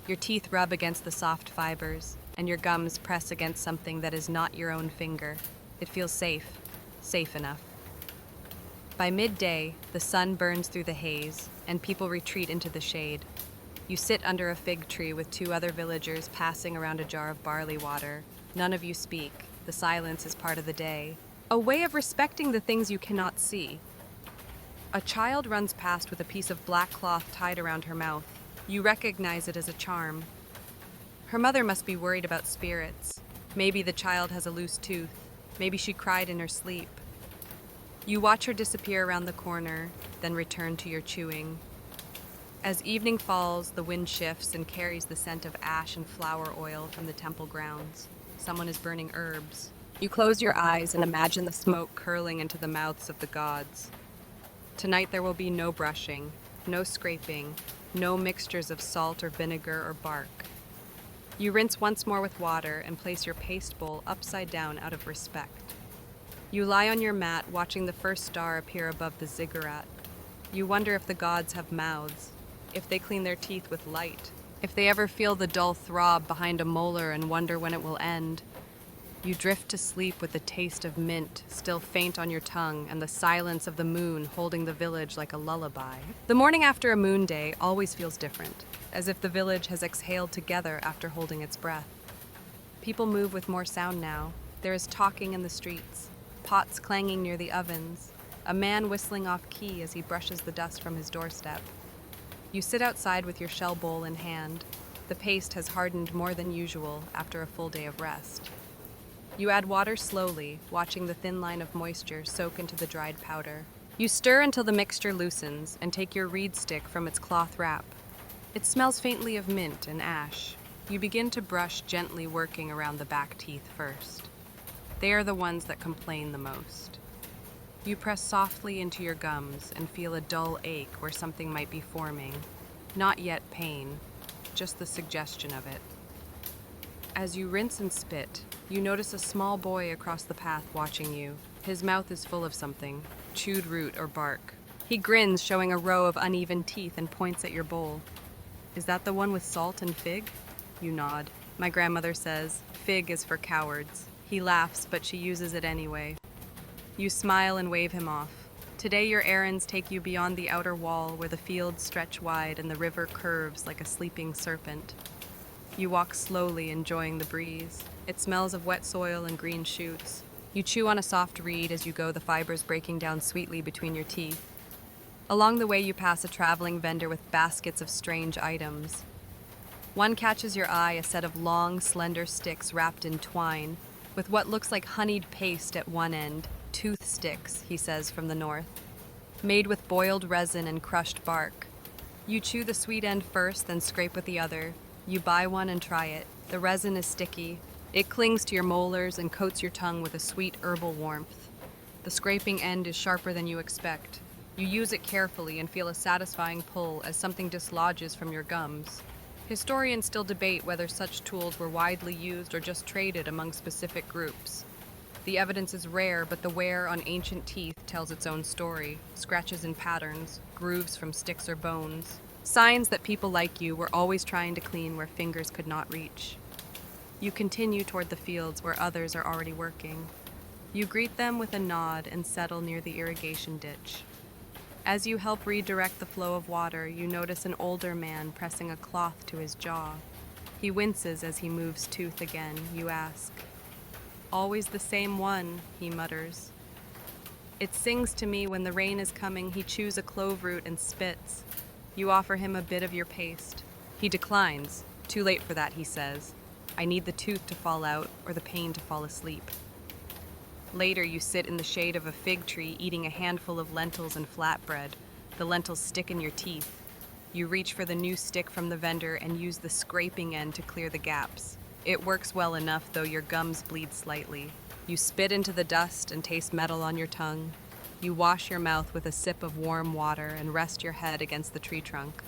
Your teeth rub against the soft fibers, and your gums press against something that is not your own finger. It feels safe enough. By midday, the sun burns through the haze, and people retreat into the shade. You sit under a fig tree with 2 other villagers passing around a jar of barley water. None of you speak. The silence is part of the day. A way of respecting the things you cannot see. A child runs past with a piece of black cloth tied around her mouth. You recognize it as a charm. Her mother must be worried about spirits. Maybe the child has a loose tooth. Maybe she cried in her sleep. You watch her disappear around the corner, then return to your chewing. As evening falls, the wind shifts and carries the scent of ash and flower oil from the temple grounds. Someone is burning herbs. You close your eyes and imagine the smoke curling into the mouths of the gods. Tonight there will be no brushing, no scraping, no mixtures of salt or vinegar or bark. You rinse once more with water and place your paste bowl upside down out of respect. You lie on your mat watching the first star appear above the ziggurat. You wonder if the gods have mouths, if they clean their teeth with light, if they ever feel the dull throb behind a molar and wonder when it will end. You drift to sleep with the taste of mint still faint on your tongue and the silence of the moon holding the village like a lullaby. The morning after a moon day always feels different, as if the village has exhaled together after holding its breath. People move with more sound now. There is talking in the streets, pots clanging near the ovens, a man whistling off key as he brushes the dust from his doorstep. You sit outside with your shell bowl in hand. The paste has hardened more than usual after a full day of rest. You add water slowly, watching the thin line of moisture soak into the dried powder. You stir until the mixture loosens and take your reed stick from its cloth wrap. It smells faintly of mint and ash. You begin to brush, gently working around the back teeth first. They are the ones that complain the most. You press softly into your gums and feel a dull ache where something might be forming. Not yet pain, just the suggestion of it. As you rinse and spit, you notice a small boy across the path watching you. His mouth is full of something, chewed root or bark. He grins, showing a row of uneven teeth, and points at your bowl. Is that the one with salt and fig? You nod. My grandmother says, fig is for cowards. He laughs, but she uses it anyway. You smile and wave him off. Today your errands take you beyond the outer wall where the fields stretch wide and the river curves like a sleeping serpent. You walk slowly, enjoying the breeze. It smells of wet soil and green shoots. You chew on a soft reed as you go, the fibers breaking down sweetly between your teeth. Along the way you pass a traveling vendor with baskets of strange items. One catches your eye, a set of long, slender sticks wrapped in twine, with what looks like honeyed paste at one end. Tooth sticks, he says from the north, made with boiled resin and crushed bark. You chew the sweet end first, then scrape with the other. You buy one and try it. The resin is sticky. It clings to your molars and coats your tongue with a sweet herbal warmth. The scraping end is sharper than you expect. You use it carefully and feel a satisfying pull as something dislodges from your gums. Historians still debate whether such tools were widely used or just traded among specific groups. The evidence is rare, but the wear on ancient teeth tells its own story. Scratches and patterns, grooves from sticks or bones. Signs that people like you were always trying to clean where fingers could not reach. You continue toward the fields where others are already working. You greet them with a nod and settle near the irrigation ditch. As you help redirect the flow of water, you notice an older man pressing a cloth to his jaw. He winces as he moves tooth again. You ask, "Always the same one," he mutters. It sings to me when the rain is coming. He chews a clove root and spits. You offer him a bit of your paste. He declines. "Too late for that," he says. "I need the tooth to fall out or the pain to fall asleep." Later, you sit in the shade of a fig tree eating a handful of lentils and flatbread. The lentils stick in your teeth. You reach for the new stick from the vendor and use the scraping end to clear the gaps. It works well enough, though your gums bleed slightly. You spit into the dust and taste metal on your tongue. You wash your mouth with a sip of warm water and rest your head against the tree trunk.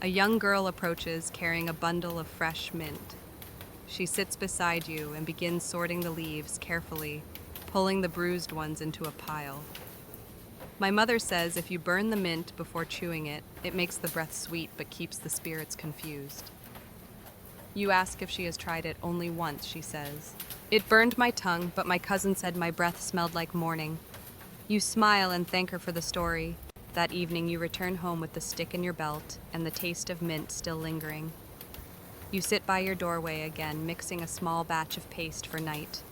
A young girl approaches carrying a bundle of fresh mint. She sits beside you and begins sorting the leaves carefully, pulling the bruised ones into a pile. My mother says if you burn the mint before chewing it, it makes the breath sweet but keeps the spirits confused. You ask if she has tried it. "Only once," she says. "It burned my tongue, but my cousin said my breath smelled like morning." You smile and thank her for the story. That evening you return home with the stick in your belt and the taste of mint still lingering. You sit by your doorway again, mixing a small batch of paste for night.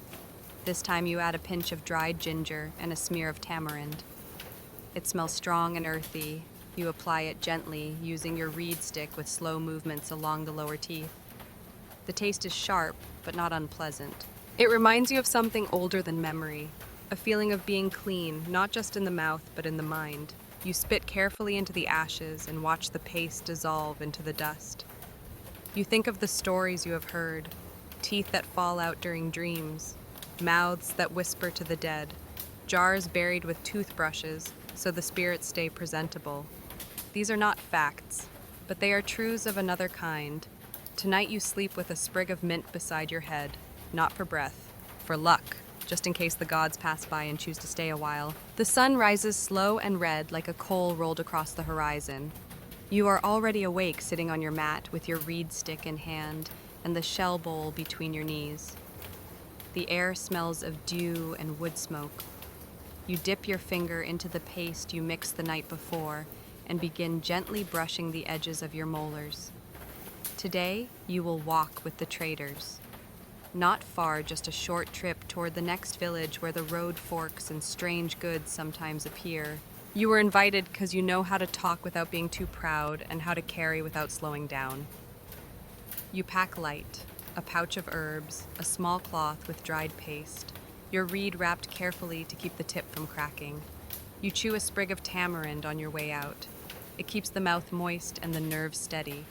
This time you add a pinch of dried ginger and a smear of tamarind. It smells strong and earthy. You apply it gently, using your reed stick with slow movements along the lower teeth. The taste is sharp, but not unpleasant. It reminds you of something older than memory, a feeling of being clean, not just in the mouth, but in the mind. You spit carefully into the ashes and watch the paste dissolve into the dust. You think of the stories you have heard, teeth that fall out during dreams, mouths that whisper to the dead, jars buried with toothbrushes so the spirits stay presentable. These are not facts, but they are truths of another kind. Tonight you sleep with a sprig of mint beside your head, not for breath, for luck, just in case the gods pass by and choose to stay a while. The sun rises slow and red like a coal rolled across the horizon. You are already awake, sitting on your mat with your reed stick in hand and the shell bowl between your knees. The air smells of dew and wood smoke. You dip your finger into the paste you mixed the night before and begin gently brushing the edges of your molars. Today, you will walk with the traders. Not far, just a short trip toward the next village where the road forks and strange goods sometimes appear. You were invited because you know how to talk without being too proud and how to carry without slowing down. You pack light, a pouch of herbs, a small cloth with dried paste, your reed wrapped carefully to keep the tip from cracking. You chew a sprig of tamarind on your way out. It keeps the mouth moist and the nerves steady.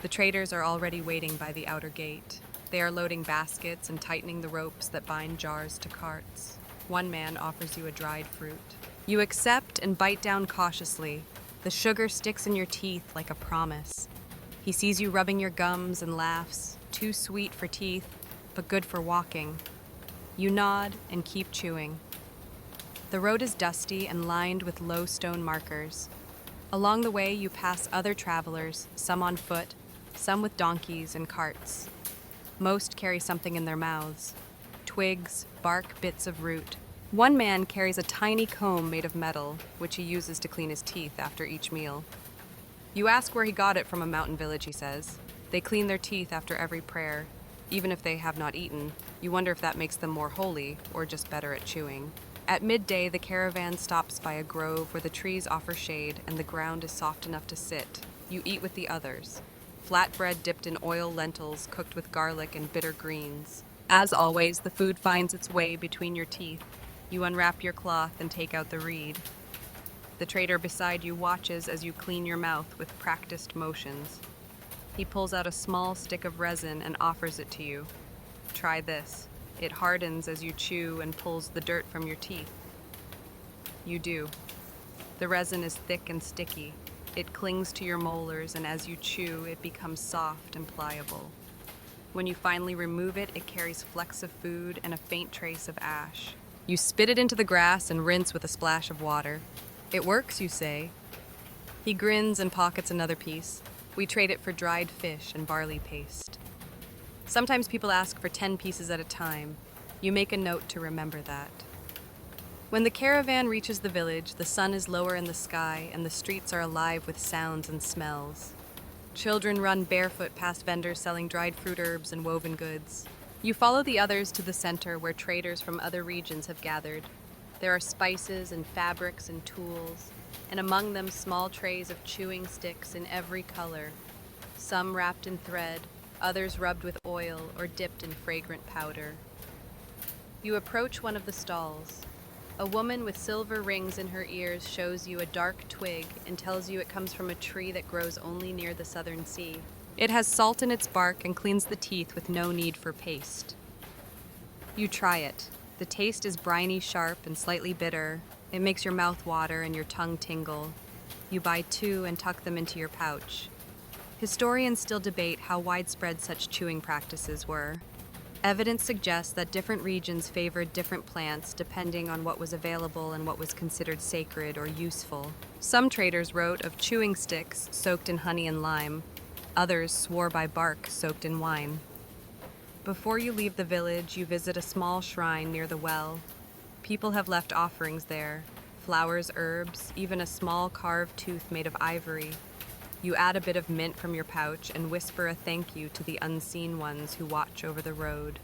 The traders are already waiting by the outer gate. They are loading baskets and tightening the ropes that bind jars to carts. One man offers you a dried fruit. You accept and bite down cautiously. The sugar sticks in your teeth like a promise. He sees you rubbing your gums and laughs, too sweet for teeth, but good for walking. You nod and keep chewing. The road is dusty and lined with low stone markers. Along the way, you pass other travelers, some on foot, some with donkeys and carts. Most carry something in their mouths: twigs, bark, bits of root. One man carries a tiny comb made of metal, which he uses to clean his teeth after each meal. You ask where he got it. "From a mountain village," he says. They clean their teeth after every prayer, even if they have not eaten. You wonder if that makes them more holy or just better at chewing. At midday, the caravan stops by a grove where the trees offer shade and the ground is soft enough to sit. You eat with the others. flatbread dipped in oil lentils cooked with garlic and bitter greens. As always, the food finds its way between your teeth. You unwrap your cloth and take out the reed. The trader beside you watches as you clean your mouth with practiced motions. He pulls out a small stick of resin and offers it to you. Try this. It hardens as you chew and pulls the dirt from your teeth. You do. The resin is thick and sticky. It clings to your molars, and as you chew, it becomes soft and pliable. When you finally remove it, it carries flecks of food and a faint trace of ash. You spit it into the grass and rinse with a splash of water. It works, you say. He grins and pockets another piece. We trade it for dried fish and barley paste. Sometimes people ask for 10 pieces at a time. You make a note to remember that. When the caravan reaches the village, the sun is lower in the sky and the streets are alive with sounds and smells. Children run barefoot past vendors selling dried fruit, herbs, and woven goods. You follow the others to the center where traders from other regions have gathered. There are spices and fabrics and tools, and among them small trays of chewing sticks in every color, some wrapped in thread, others rubbed with oil or dipped in fragrant powder. You approach one of the stalls. A woman with silver rings in her ears shows you a dark twig and tells you it comes from a tree that grows only near the southern sea. It has salt in its bark and cleans the teeth with no need for paste. You try it. The taste is briny, sharp, and slightly bitter. It makes your mouth water and your tongue tingle. You buy 2 and tuck them into your pouch. Historians still debate how widespread such chewing practices were. Evidence suggests that different regions favored different plants depending on what was available and what was considered sacred or useful. Some traders wrote of chewing sticks soaked in honey and lime. Others swore by bark soaked in wine. Before you leave the village, you visit a small shrine near the well. People have left offerings there, flowers, herbs, even a small carved tooth made of ivory. You add a bit of mint from your pouch and whisper a thank you to the unseen ones who watch over the road.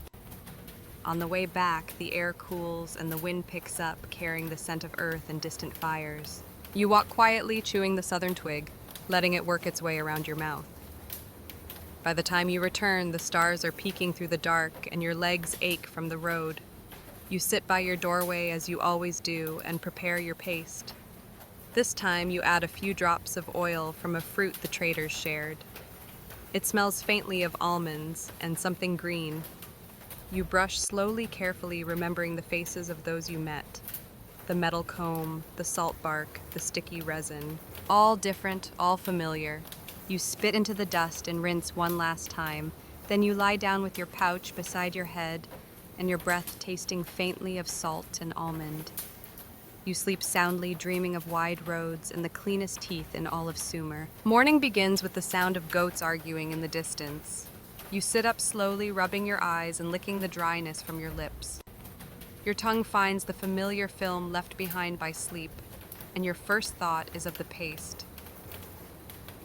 On the way back, the air cools and the wind picks up, carrying the scent of earth and distant fires. You walk quietly, chewing the southern twig, letting it work its way around your mouth. By the time you return, the stars are peeking through the dark and your legs ache from the road. You sit by your doorway as you always do and prepare your paste. This time you add a few drops of oil from a fruit the traders shared. It smells faintly of almonds and something green. You brush slowly, carefully, remembering the faces of those you met. The metal comb, the salt bark, the sticky resin. All different, all familiar. You spit into the dust and rinse one last time. Then you lie down with your pouch beside your head and your breath tasting faintly of salt and almond. You sleep soundly, dreaming of wide roads and the cleanest teeth in all of Sumer. Morning begins with the sound of goats arguing in the distance. You sit up slowly, rubbing your eyes and licking the dryness from your lips. Your tongue finds the familiar film left behind by sleep, and your first thought is of the paste.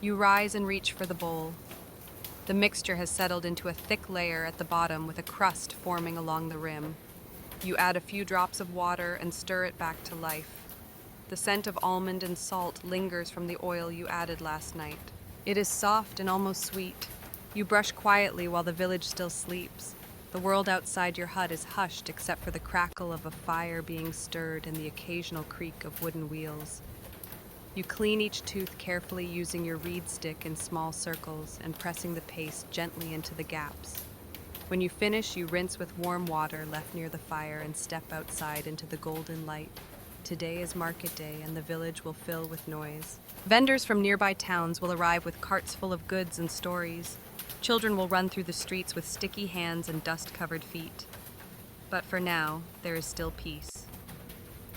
You rise and reach for the bowl. The mixture has settled into a thick layer at the bottom with a crust forming along the rim. You add a few drops of water and stir it back to life. The scent of almond and salt lingers from the oil you added last night. It is soft and almost sweet. You brush quietly while the village still sleeps. The world outside your hut is hushed except for the crackle of a fire being stirred and the occasional creak of wooden wheels. You clean each tooth carefully using your reed stick in small circles and pressing the paste gently into the gaps. When you finish, you rinse with warm water left near the fire and step outside into the golden light. Today is market day and the village will fill with noise. Vendors from nearby towns will arrive with carts full of goods and stories. Children will run through the streets with sticky hands and dust-covered feet. But for now, there is still peace.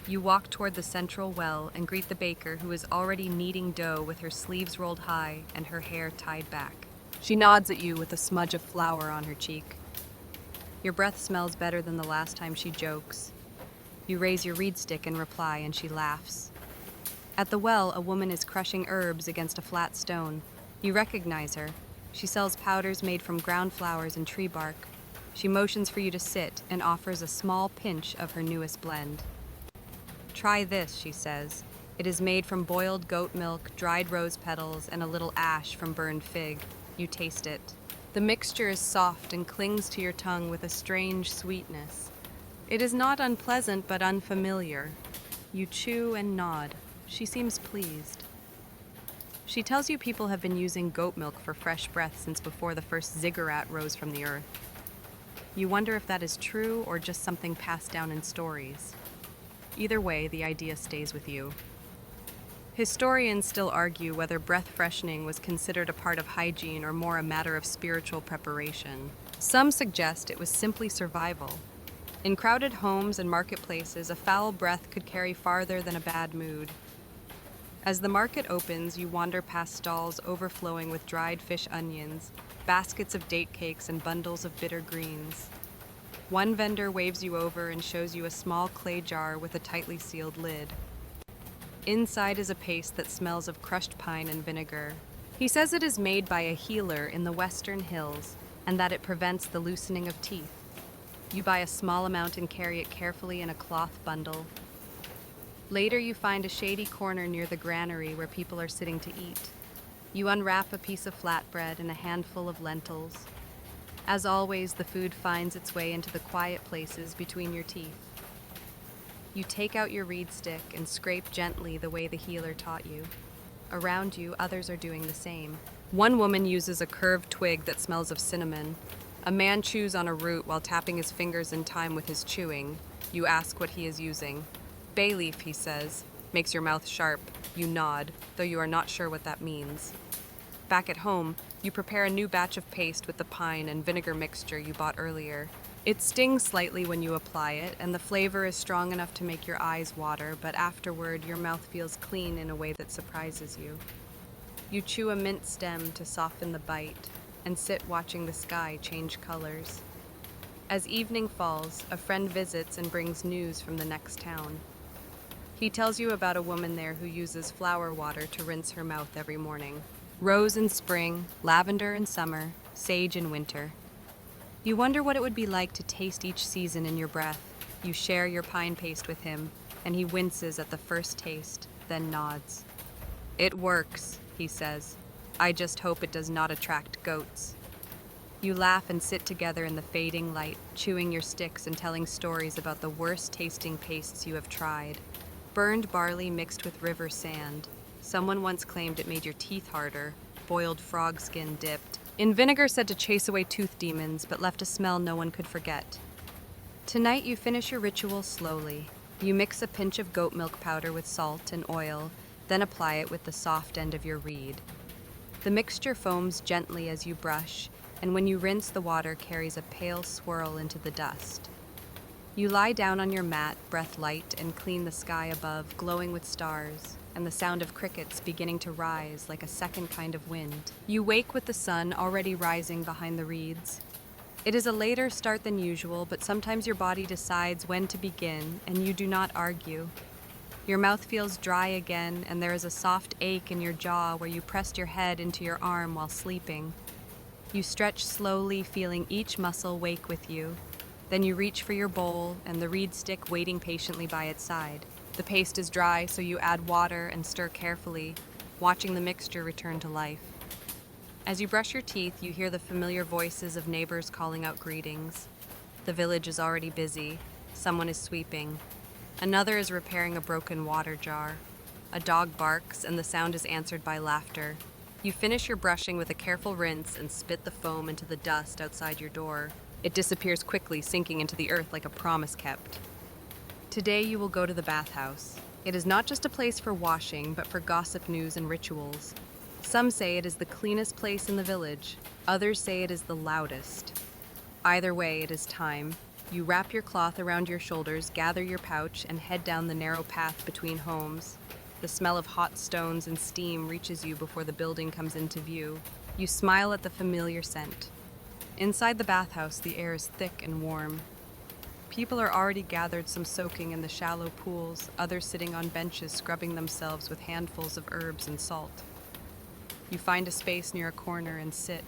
You walk toward the central well and greet the baker who is already kneading dough with her sleeves rolled high and her hair tied back. She nods at you with a smudge of flour on her cheek. Your breath smells better than the last time she jokes. You raise your reed stick in reply and she laughs. At the well, a woman is crushing herbs against a flat stone. You recognize her. She sells powders made from ground flowers and tree bark. She motions for you to sit and offers a small pinch of her newest blend. Try this, she says. It is made from boiled goat milk, dried rose petals, and a little ash from burned fig. You taste it. The mixture is soft and clings to your tongue with a strange sweetness. It is not unpleasant but unfamiliar. You chew and nod. She seems pleased. She tells you people have been using goat milk for fresh breath since before the first ziggurat rose from the earth. You wonder if that is true or just something passed down in stories. Either way, the idea stays with you. Historians still argue whether breath freshening was considered a part of hygiene or more a matter of spiritual preparation. Some suggest it was simply survival. In crowded homes and marketplaces, a foul breath could carry farther than a bad mood. As the market opens, you wander past stalls overflowing with dried fish onions, baskets of date cakes, and bundles of bitter greens. One vendor waves you over and shows you a small clay jar with a tightly sealed lid. Inside is a paste that smells of crushed pine and vinegar. He says it is made by a healer in the western hills and that it prevents the loosening of teeth. You buy a small amount and carry it carefully in a cloth bundle. Later, you find a shady corner near the granary where people are sitting to eat. You unwrap a piece of flatbread and a handful of lentils. As always, the food finds its way into the quiet places between your teeth. You take out your reed stick and scrape gently the way the healer taught you. Around you, others are doing the same. One woman uses a curved twig that smells of cinnamon. A man chews on a root while tapping his fingers in time with his chewing. You ask what he is using. Bay leaf, he says, makes your mouth sharp. You nod, though you are not sure what that means. Back at home, you prepare a new batch of paste with the pine and vinegar mixture you bought earlier. It stings slightly when you apply it, and the flavor is strong enough to make your eyes water, but afterward, your mouth feels clean in a way that surprises you. You chew a mint stem to soften the bite, and sit watching the sky change colors. As evening falls, a friend visits and brings news from the next town. He tells you about a woman there who uses flower water to rinse her mouth every morning. Rose in spring, lavender in summer, sage in winter. You wonder what it would be like to taste each season in your breath. You share your pine paste with him, and he winces at the first taste, then nods. It works, he says. I just hope it does not attract goats. You laugh and sit together in the fading light, chewing your sticks and telling stories about the worst tasting pastes you have tried. Burned barley mixed with river sand. Someone once claimed it made your teeth harder. Boiled frog skin dipped. In vinegar said to chase away tooth demons, but left a smell no one could forget. Tonight you finish your ritual slowly. You mix a pinch of goat milk powder with salt and oil, then apply it with the soft end of your reed. The mixture foams gently as you brush, and when you rinse, the water carries a pale swirl into the dust. You lie down on your mat, breath light, and clean the sky above, glowing with stars, and the sound of crickets beginning to rise like a second kind of wind. You wake with the sun already rising behind the reeds. It is a later start than usual, but sometimes your body decides when to begin, and you do not argue. Your mouth feels dry again, and there is a soft ache in your jaw where you pressed your head into your arm while sleeping. You stretch slowly, feeling each muscle wake with you. Then you reach for your bowl and the reed stick waiting patiently by its side. The paste is dry, so you add water and stir carefully, watching the mixture return to life. As you brush your teeth, you hear the familiar voices of neighbors calling out greetings. The village is already busy. Someone is sweeping. Another is repairing a broken water jar. A dog barks, and the sound is answered by laughter. You finish your brushing with a careful rinse and spit the foam into the dust outside your door. It disappears quickly, sinking into the earth like a promise kept. Today you will go to the bathhouse. It is not just a place for washing, but for gossip, news, and rituals. Some say it is the cleanest place in the village. Others say it is the loudest. Either way, it is time. You wrap your cloth around your shoulders, gather your pouch, and head down the narrow path between homes. The smell of hot stones and steam reaches you before the building comes into view. You smile at the familiar scent. Inside the bathhouse, the air is thick and warm. People are already gathered, some soaking in the shallow pools, others sitting on benches scrubbing themselves with handfuls of herbs and salt. You find a space near a corner and sit.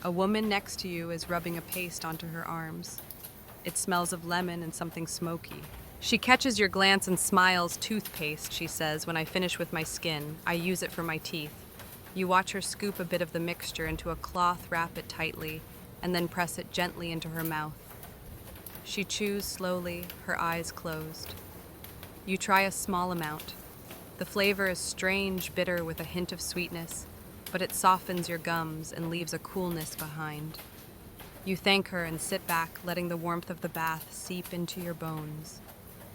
A woman next to you is rubbing a paste onto her arms. It smells of lemon and something smoky. She catches your glance and smiles. Toothpaste, she says, when I finish with my skin. I use it for my teeth. You watch her scoop a bit of the mixture into a cloth, wrap it tightly, and then press it gently into her mouth. She chews slowly, her eyes closed. You try a small amount. The flavor is strange, bitter with a hint of sweetness, but it softens your gums and leaves a coolness behind. You thank her and sit back, letting the warmth of the bath seep into your bones.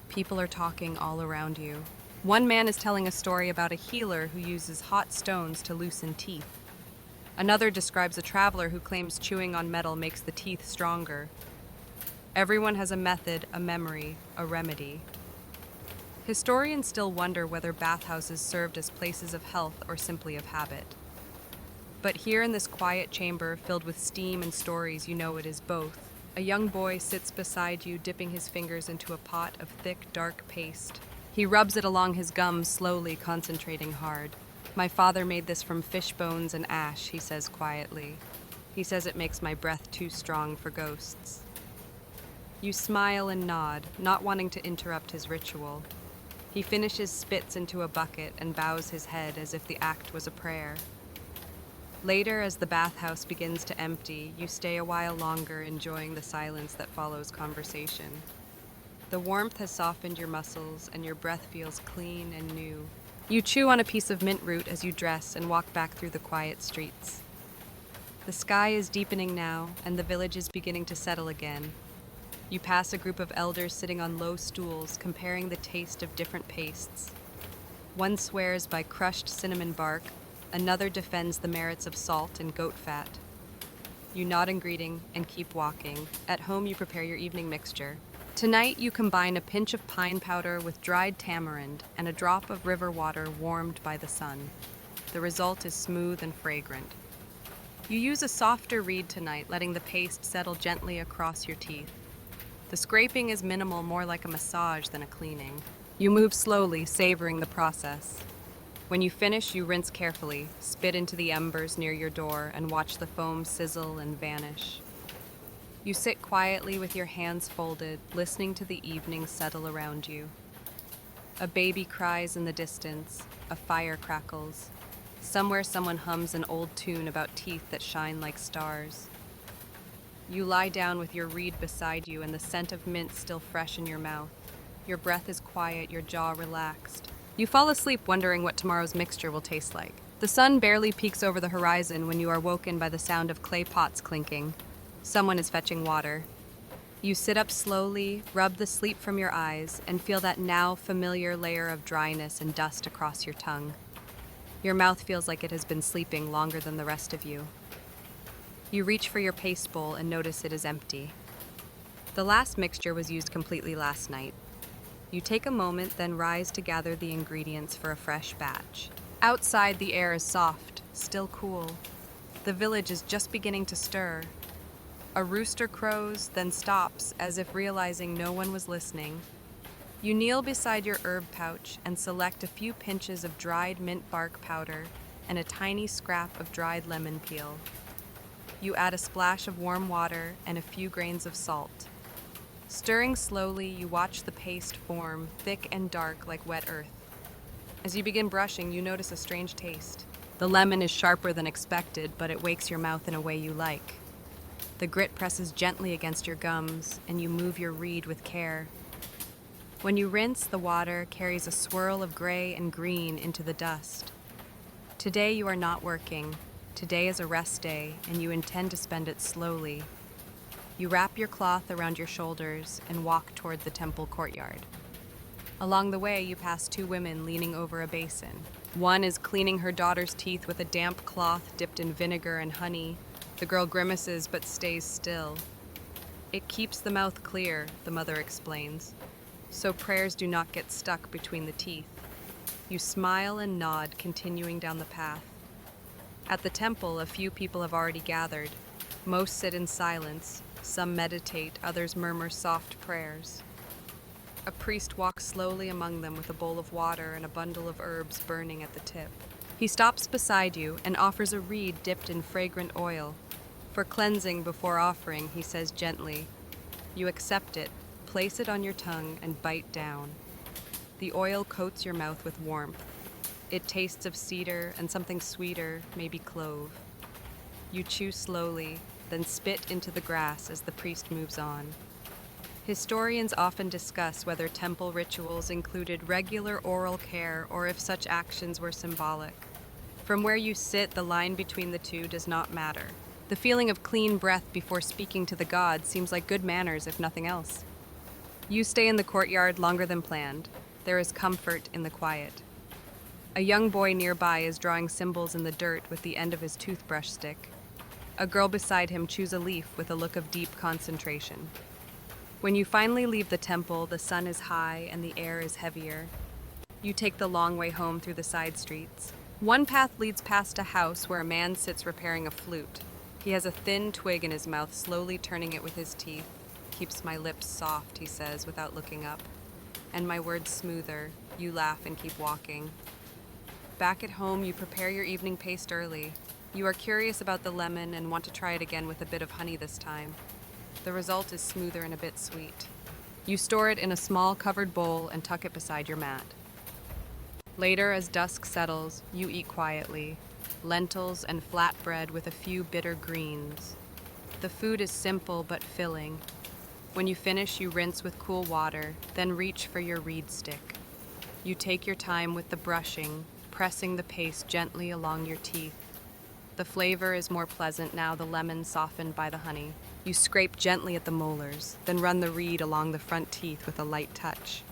People are talking all around you. One man is telling a story about a healer who uses hot stones to loosen teeth. Another describes a traveler who claims chewing on metal makes the teeth stronger. Everyone has a method, a memory, a remedy. Historians still wonder whether bathhouses served as places of health or simply of habit. But here in this quiet chamber filled with steam and stories, you know it is both. A young boy sits beside you, dipping his fingers into a pot of thick, dark paste. He rubs it along his gums, slowly, concentrating hard. "My father made this from fish bones and ash," he says quietly. "He says it makes my breath too strong for ghosts." You smile and nod, not wanting to interrupt his ritual. He finishes, spits into a bucket, and bows his head as if the act was a prayer. Later, as the bathhouse begins to empty, you stay a while longer, enjoying the silence that follows conversation. The warmth has softened your muscles, and your breath feels clean and new. You chew on a piece of mint root as you dress and walk back through the quiet streets. The sky is deepening now, and the village is beginning to settle again. You pass a group of elders sitting on low stools, comparing the taste of different pastes. One swears by crushed cinnamon bark, another defends the merits of salt and goat fat. You nod in greeting and keep walking. At home, you prepare your evening mixture. Tonight, you combine a pinch of pine powder with dried tamarind and a drop of river water warmed by the sun. The result is smooth and fragrant. You use a softer reed tonight, letting the paste settle gently across your teeth. The scraping is minimal, more like a massage than a cleaning. You move slowly, savoring the process. When you finish, you rinse carefully, spit into the embers near your door, and watch the foam sizzle and vanish. You sit quietly with your hands folded, listening to the evening settle around you. A baby cries in the distance, a fire crackles. Somewhere someone hums an old tune about teeth that shine like stars. You lie down with your reed beside you and the scent of mint still fresh in your mouth. Your breath is quiet, your jaw relaxed. You fall asleep wondering what tomorrow's mixture will taste like. The sun barely peeks over the horizon when you are woken by the sound of clay pots clinking. Someone is fetching water. You sit up slowly, rub the sleep from your eyes, and feel that now familiar layer of dryness and dust across your tongue. Your mouth feels like it has been sleeping longer than the rest of you. You reach for your paste bowl and notice it is empty. The last mixture was used completely last night. You take a moment, then rise to gather the ingredients for a fresh batch. Outside, the air is soft, still cool. The village is just beginning to stir. A rooster crows, then stops, as if realizing no one was listening. You kneel beside your herb pouch and select a few pinches of dried mint bark powder and a tiny scrap of dried lemon peel. You add a splash of warm water and a few grains of salt. Stirring slowly, you watch the paste form, thick and dark like wet earth. As you begin brushing, you notice a strange taste. The lemon is sharper than expected, but it wakes your mouth in a way you like. The grit presses gently against your gums, and you move your reed with care. When you rinse, the water carries a swirl of gray and green into the dust. Today you are not working. Today is a rest day, and you intend to spend it slowly. You wrap your cloth around your shoulders and walk toward the temple courtyard. Along the way, you pass two women leaning over a basin. One is cleaning her daughter's teeth with a damp cloth dipped in vinegar and honey. The girl grimaces but stays still. "It keeps the mouth clear," the mother explains, "so prayers do not get stuck between the teeth." You smile and nod, continuing down the path. At the temple, a few people have already gathered. Most sit in silence. Some meditate, others murmur soft prayers. A priest walks slowly among them with a bowl of water and a bundle of herbs burning at the tip. He stops beside you and offers a reed dipped in fragrant oil. "For cleansing before offering," he says gently. You accept it, place it on your tongue, and bite down. The oil coats your mouth with warmth. It tastes of cedar and something sweeter, maybe clove. You chew slowly, then spit into the grass as the priest moves on. Historians often discuss whether temple rituals included regular oral care or if such actions were symbolic. From where you sit, the line between the two does not matter. The feeling of clean breath before speaking to the gods seems like good manners, if nothing else. You stay in the courtyard longer than planned. There is comfort in the quiet. A young boy nearby is drawing symbols in the dirt with the end of his toothbrush stick. A girl beside him chews a leaf with a look of deep concentration. When you finally leave the temple, the sun is high and the air is heavier. You take the long way home through the side streets. One path leads past a house where a man sits repairing a flute. He has a thin twig in his mouth, slowly turning it with his teeth. "Keeps my lips soft," he says without looking up. "And my words smoother." You laugh and keep walking. Back at home, you prepare your evening paste early. You are curious about the lemon and want to try it again with a bit of honey this time. The result is smoother and a bit sweet. You store it in a small covered bowl and tuck it beside your mat. Later, as dusk settles, you eat quietly. Lentils and flatbread with a few bitter greens. The food is simple but filling. When you finish, you rinse with cool water, then reach for your reed stick. You take your time with the brushing, pressing the paste gently along your teeth. The flavor is more pleasant now, the lemon softened by the honey. You scrape gently at the molars, then run the reed along the front teeth with a light touch.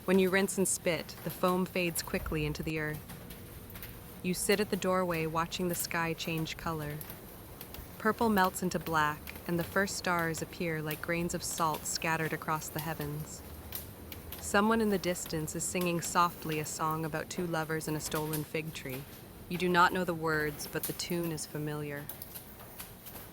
When you rinse and spit, the foam fades quickly into the earth. You sit at the doorway watching the sky change color. Purple melts into black, and the first stars appear like grains of salt scattered across the heavens. Someone in the distance is singing softly a song about two lovers and a stolen fig tree. You do not know the words, but the tune is familiar.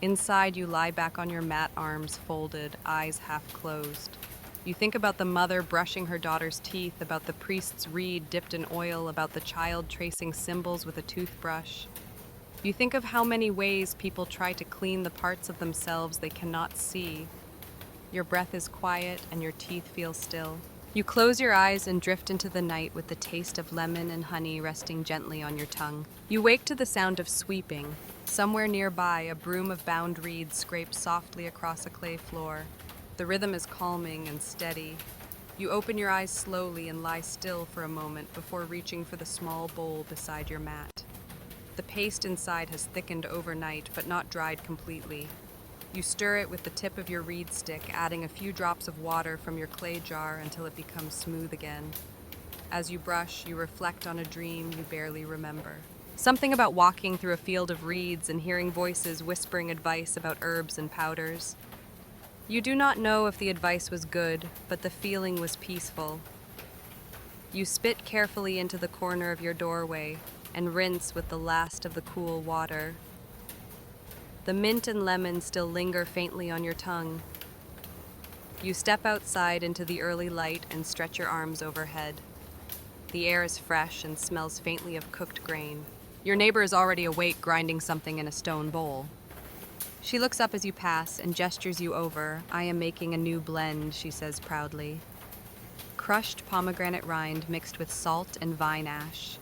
Inside, you lie back on your mat, arms folded, eyes half closed. You think about the mother brushing her daughter's teeth, about the priest's reed dipped in oil, about the child tracing symbols with a toothbrush. You think of how many ways people try to clean the parts of themselves they cannot see. Your breath is quiet and your teeth feel still. You close your eyes and drift into the night with the taste of lemon and honey resting gently on your tongue. You wake to the sound of sweeping. Somewhere nearby, a broom of bound reeds scrapes softly across a clay floor. The rhythm is calming and steady. You open your eyes slowly and lie still for a moment before reaching for the small bowl beside your mat. The paste inside has thickened overnight, but not dried completely. You stir it with the tip of your reed stick, adding a few drops of water from your clay jar until it becomes smooth again. As you brush, you reflect on a dream you barely remember. Something about walking through a field of reeds and hearing voices whispering advice about herbs and powders. You do not know if the advice was good, but the feeling was peaceful. You spit carefully into the corner of your doorway and rinse with the last of the cool water. The mint and lemon still linger faintly on your tongue. You step outside into the early light and stretch your arms overhead. The air is fresh and smells faintly of cooked grain. Your neighbor is already awake, grinding something in a stone bowl. She looks up as you pass and gestures you over. "I am making a new blend," she says proudly. Crushed pomegranate rind mixed with salt and vine ash.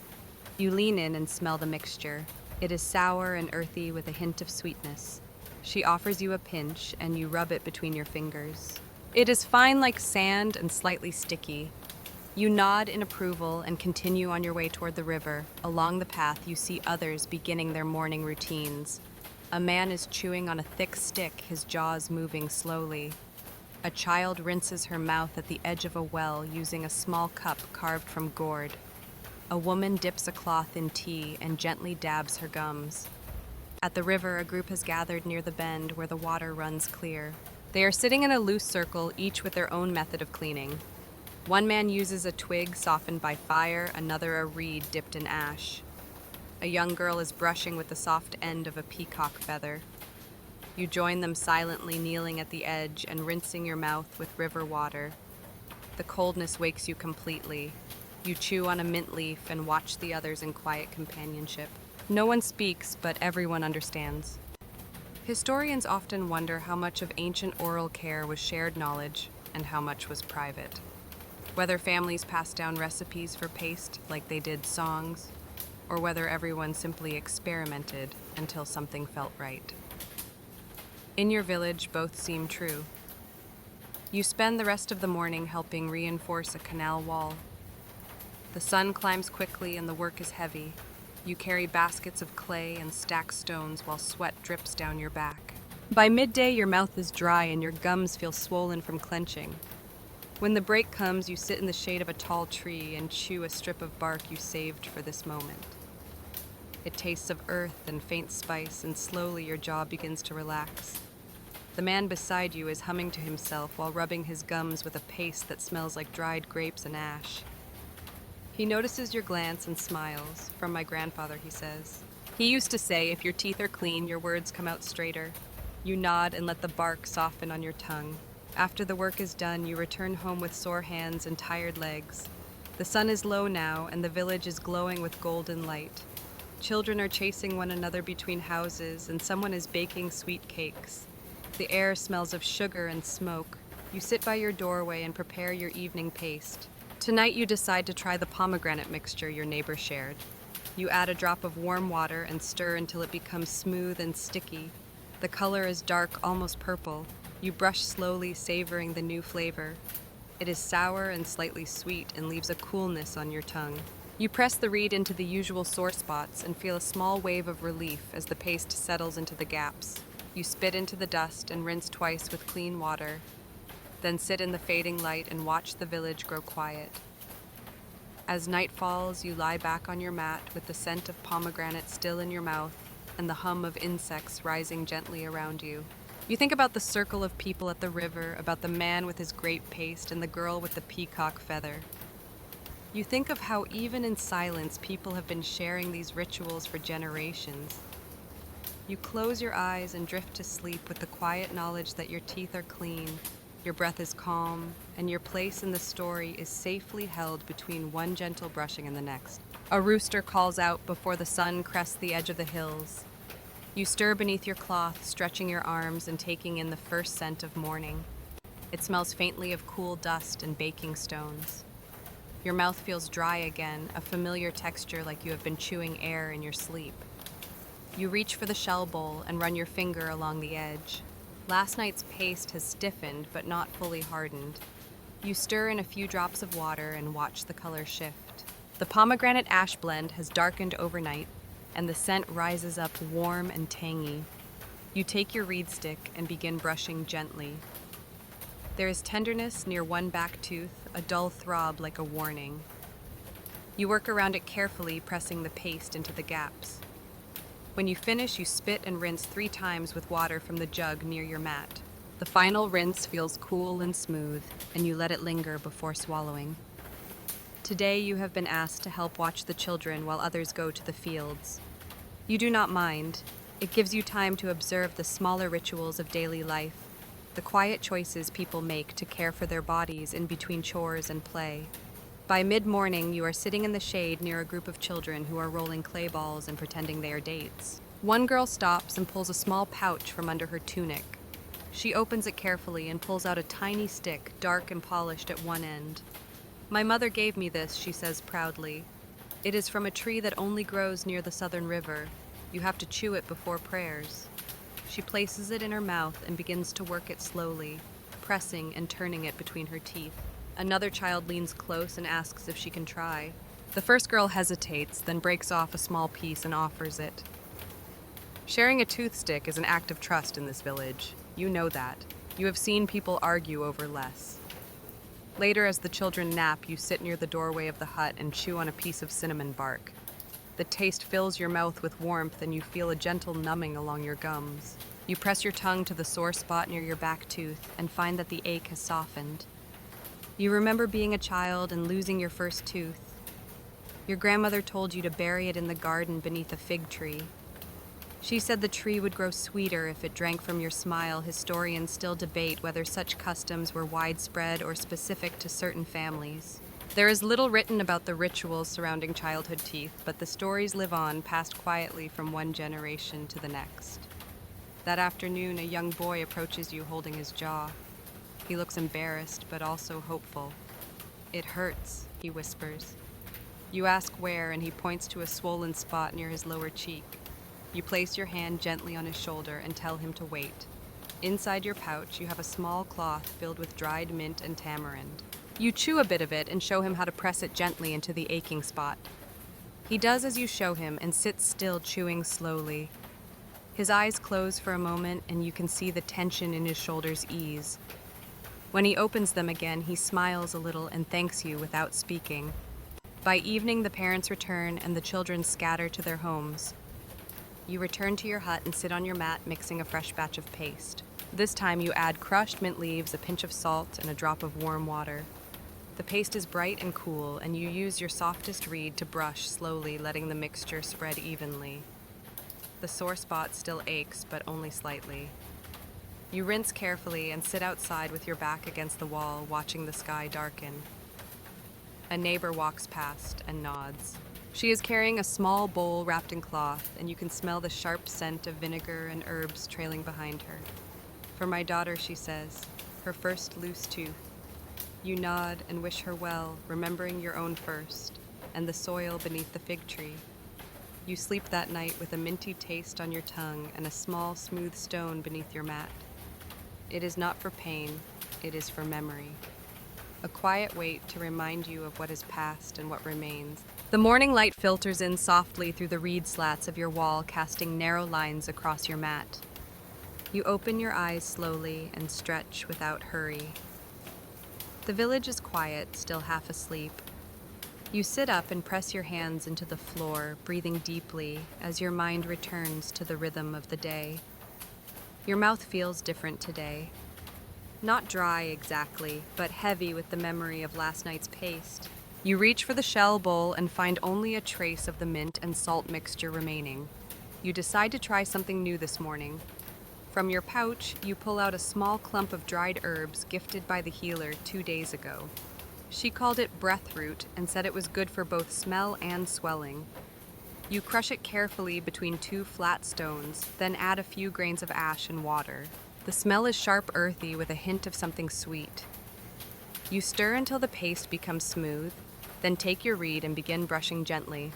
You lean in and smell the mixture. It is sour and earthy with a hint of sweetness. She offers you a pinch and you rub it between your fingers. It is fine like sand and slightly sticky. You nod in approval and continue on your way toward the river. Along the path, you see others beginning their morning routines. A man is chewing on a thick stick, his jaws moving slowly. A child rinses her mouth at the edge of a well using a small cup carved from gourd. A woman dips a cloth in tea and gently dabs her gums. At the river, a group has gathered near the bend where the water runs clear. They are sitting in a loose circle, each with their own method of cleaning. One man uses a twig softened by fire, another a reed dipped in ash. A young girl is brushing with the soft end of a peacock feather. You join them silently, kneeling at the edge and rinsing your mouth with river water. The coldness wakes you completely. You chew on a mint leaf and watch the others in quiet companionship. No one speaks, but everyone understands. Historians often wonder how much of ancient oral care was shared knowledge and how much was private. Whether families passed down recipes for paste like they did songs, or whether everyone simply experimented until something felt right. In your village, both seem true. You spend the rest of the morning helping reinforce a canal wall. The sun climbs quickly and the work is heavy. You carry baskets of clay and stack stones while sweat drips down your back. By midday, your mouth is dry and your gums feel swollen from clenching. When the break comes, you sit in the shade of a tall tree and chew a strip of bark you saved for this moment. It tastes of earth and faint spice, and slowly your jaw begins to relax. The man beside you is humming to himself while rubbing his gums with a paste that smells like dried grapes and ash. He notices your glance and smiles. "From my grandfather," he says. He used to say, "If your teeth are clean, your words come out straighter." You nod and let the bark soften on your tongue. After the work is done, you return home with sore hands and tired legs. The sun is low now, and the village is glowing with golden light. Children are chasing one another between houses, and someone is baking sweet cakes. The air smells of sugar and smoke. You sit by your doorway and prepare your evening paste. Tonight you decide to try the pomegranate mixture your neighbor shared. You add a drop of warm water and stir until it becomes smooth and sticky. The color is dark, almost purple. You brush slowly, savoring the new flavor. It is sour and slightly sweet and leaves a coolness on your tongue. You press the reed into the usual sore spots and feel a small wave of relief as the paste settles into the gaps. You spit into the dust and rinse twice with clean water, then sit in the fading light and watch the village grow quiet. As night falls, you lie back on your mat with the scent of pomegranate still in your mouth and the hum of insects rising gently around you. You think about the circle of people at the river, about the man with his grape paste and the girl with the peacock feather. You think of how even in silence people have been sharing these rituals for generations. You close your eyes and drift to sleep with the quiet knowledge that your teeth are clean, your breath is calm, and your place in the story is safely held between one gentle brushing and the next. A rooster calls out before the sun crests the edge of the hills. You stir beneath your cloth, stretching your arms and taking in the first scent of morning. It smells faintly of cool dust and baking stones. Your mouth feels dry again, a familiar texture like you have been chewing air in your sleep. You reach for the shell bowl and run your finger along the edge. Last night's paste has stiffened but not fully hardened. You stir in a few drops of water and watch the color shift. The pomegranate ash blend has darkened overnight, and the scent rises up warm and tangy. You take your reed stick and begin brushing gently. There is tenderness near one back tooth, a dull throb like a warning. You work around it carefully, pressing the paste into the gaps. When you finish, you spit and rinse 3 times with water from the jug near your mat. The final rinse feels cool and smooth, and you let it linger before swallowing. Today you have been asked to help watch the children while others go to the fields. You do not mind. It gives you time to observe the smaller rituals of daily life, the quiet choices people make to care for their bodies in between chores and play. By mid-morning, you are sitting in the shade near a group of children who are rolling clay balls and pretending they are dates. One girl stops and pulls a small pouch from under her tunic. She opens it carefully and pulls out a tiny stick, dark and polished at one end. "My mother gave me this," she says proudly. "It is from a tree that only grows near the southern river. You have to chew it before prayers." She places it in her mouth and begins to work it slowly, pressing and turning it between her teeth. Another child leans close and asks if she can try. The first girl hesitates, then breaks off a small piece and offers it. Sharing a toothstick is an act of trust in this village. You know that. You have seen people argue over less. Later, as the children nap, you sit near the doorway of the hut and chew on a piece of cinnamon bark. The taste fills your mouth with warmth and you feel a gentle numbing along your gums. You press your tongue to the sore spot near your back tooth and find that the ache has softened. You remember being a child and losing your first tooth. Your grandmother told you to bury it in the garden beneath a fig tree. She said the tree would grow sweeter if it drank from your smile. Historians still debate whether such customs were widespread or specific to certain families. There is little written about the rituals surrounding childhood teeth, but the stories live on, passed quietly from one generation to the next. That afternoon, a young boy approaches you holding his jaw. He looks embarrassed, but also hopeful. "It hurts," he whispers. You ask where, and he points to a swollen spot near his lower cheek. You place your hand gently on his shoulder and tell him to wait. Inside your pouch, you have a small cloth filled with dried mint and tamarind. You chew a bit of it and show him how to press it gently into the aching spot. He does as you show him and sits still, chewing slowly. His eyes close for a moment, and you can see the tension in his shoulders ease. When he opens them again, he smiles a little and thanks you without speaking. By evening, the parents return and the children scatter to their homes. You return to your hut and sit on your mat mixing a fresh batch of paste. This time you add crushed mint leaves, a pinch of salt, and a drop of warm water. The paste is bright and cool, and you use your softest reed to brush slowly, letting the mixture spread evenly. The sore spot still aches, but only slightly. You rinse carefully and sit outside with your back against the wall, watching the sky darken. A neighbor walks past and nods. She is carrying a small bowl wrapped in cloth, and you can smell the sharp scent of vinegar and herbs trailing behind her. "For my daughter," she says, "her first loose tooth." You nod and wish her well, remembering your own first, and the soil beneath the fig tree. You sleep that night with a minty taste on your tongue and a small, smooth stone beneath your mat. It is not for pain, it is for memory. A quiet wait to remind you of what is past and what remains. The morning light filters in softly through the reed slats of your wall, casting narrow lines across your mat. You open your eyes slowly and stretch without hurry. The village is quiet, still half asleep. You sit up and press your hands into the floor, breathing deeply as your mind returns to the rhythm of the day. Your mouth feels different today. Not dry exactly, but heavy with the memory of last night's paste. You reach for the shell bowl and find only a trace of the mint and salt mixture remaining. You decide to try something new this morning. From your pouch, you pull out a small clump of dried herbs gifted by the healer 2 days ago. She called it breath root and said it was good for both smell and swelling. You crush it carefully between 2 flat stones, then add a few grains of ash and water. The smell is sharp, earthy with a hint of something sweet. You stir until the paste becomes smooth, then take your reed and begin brushing gently.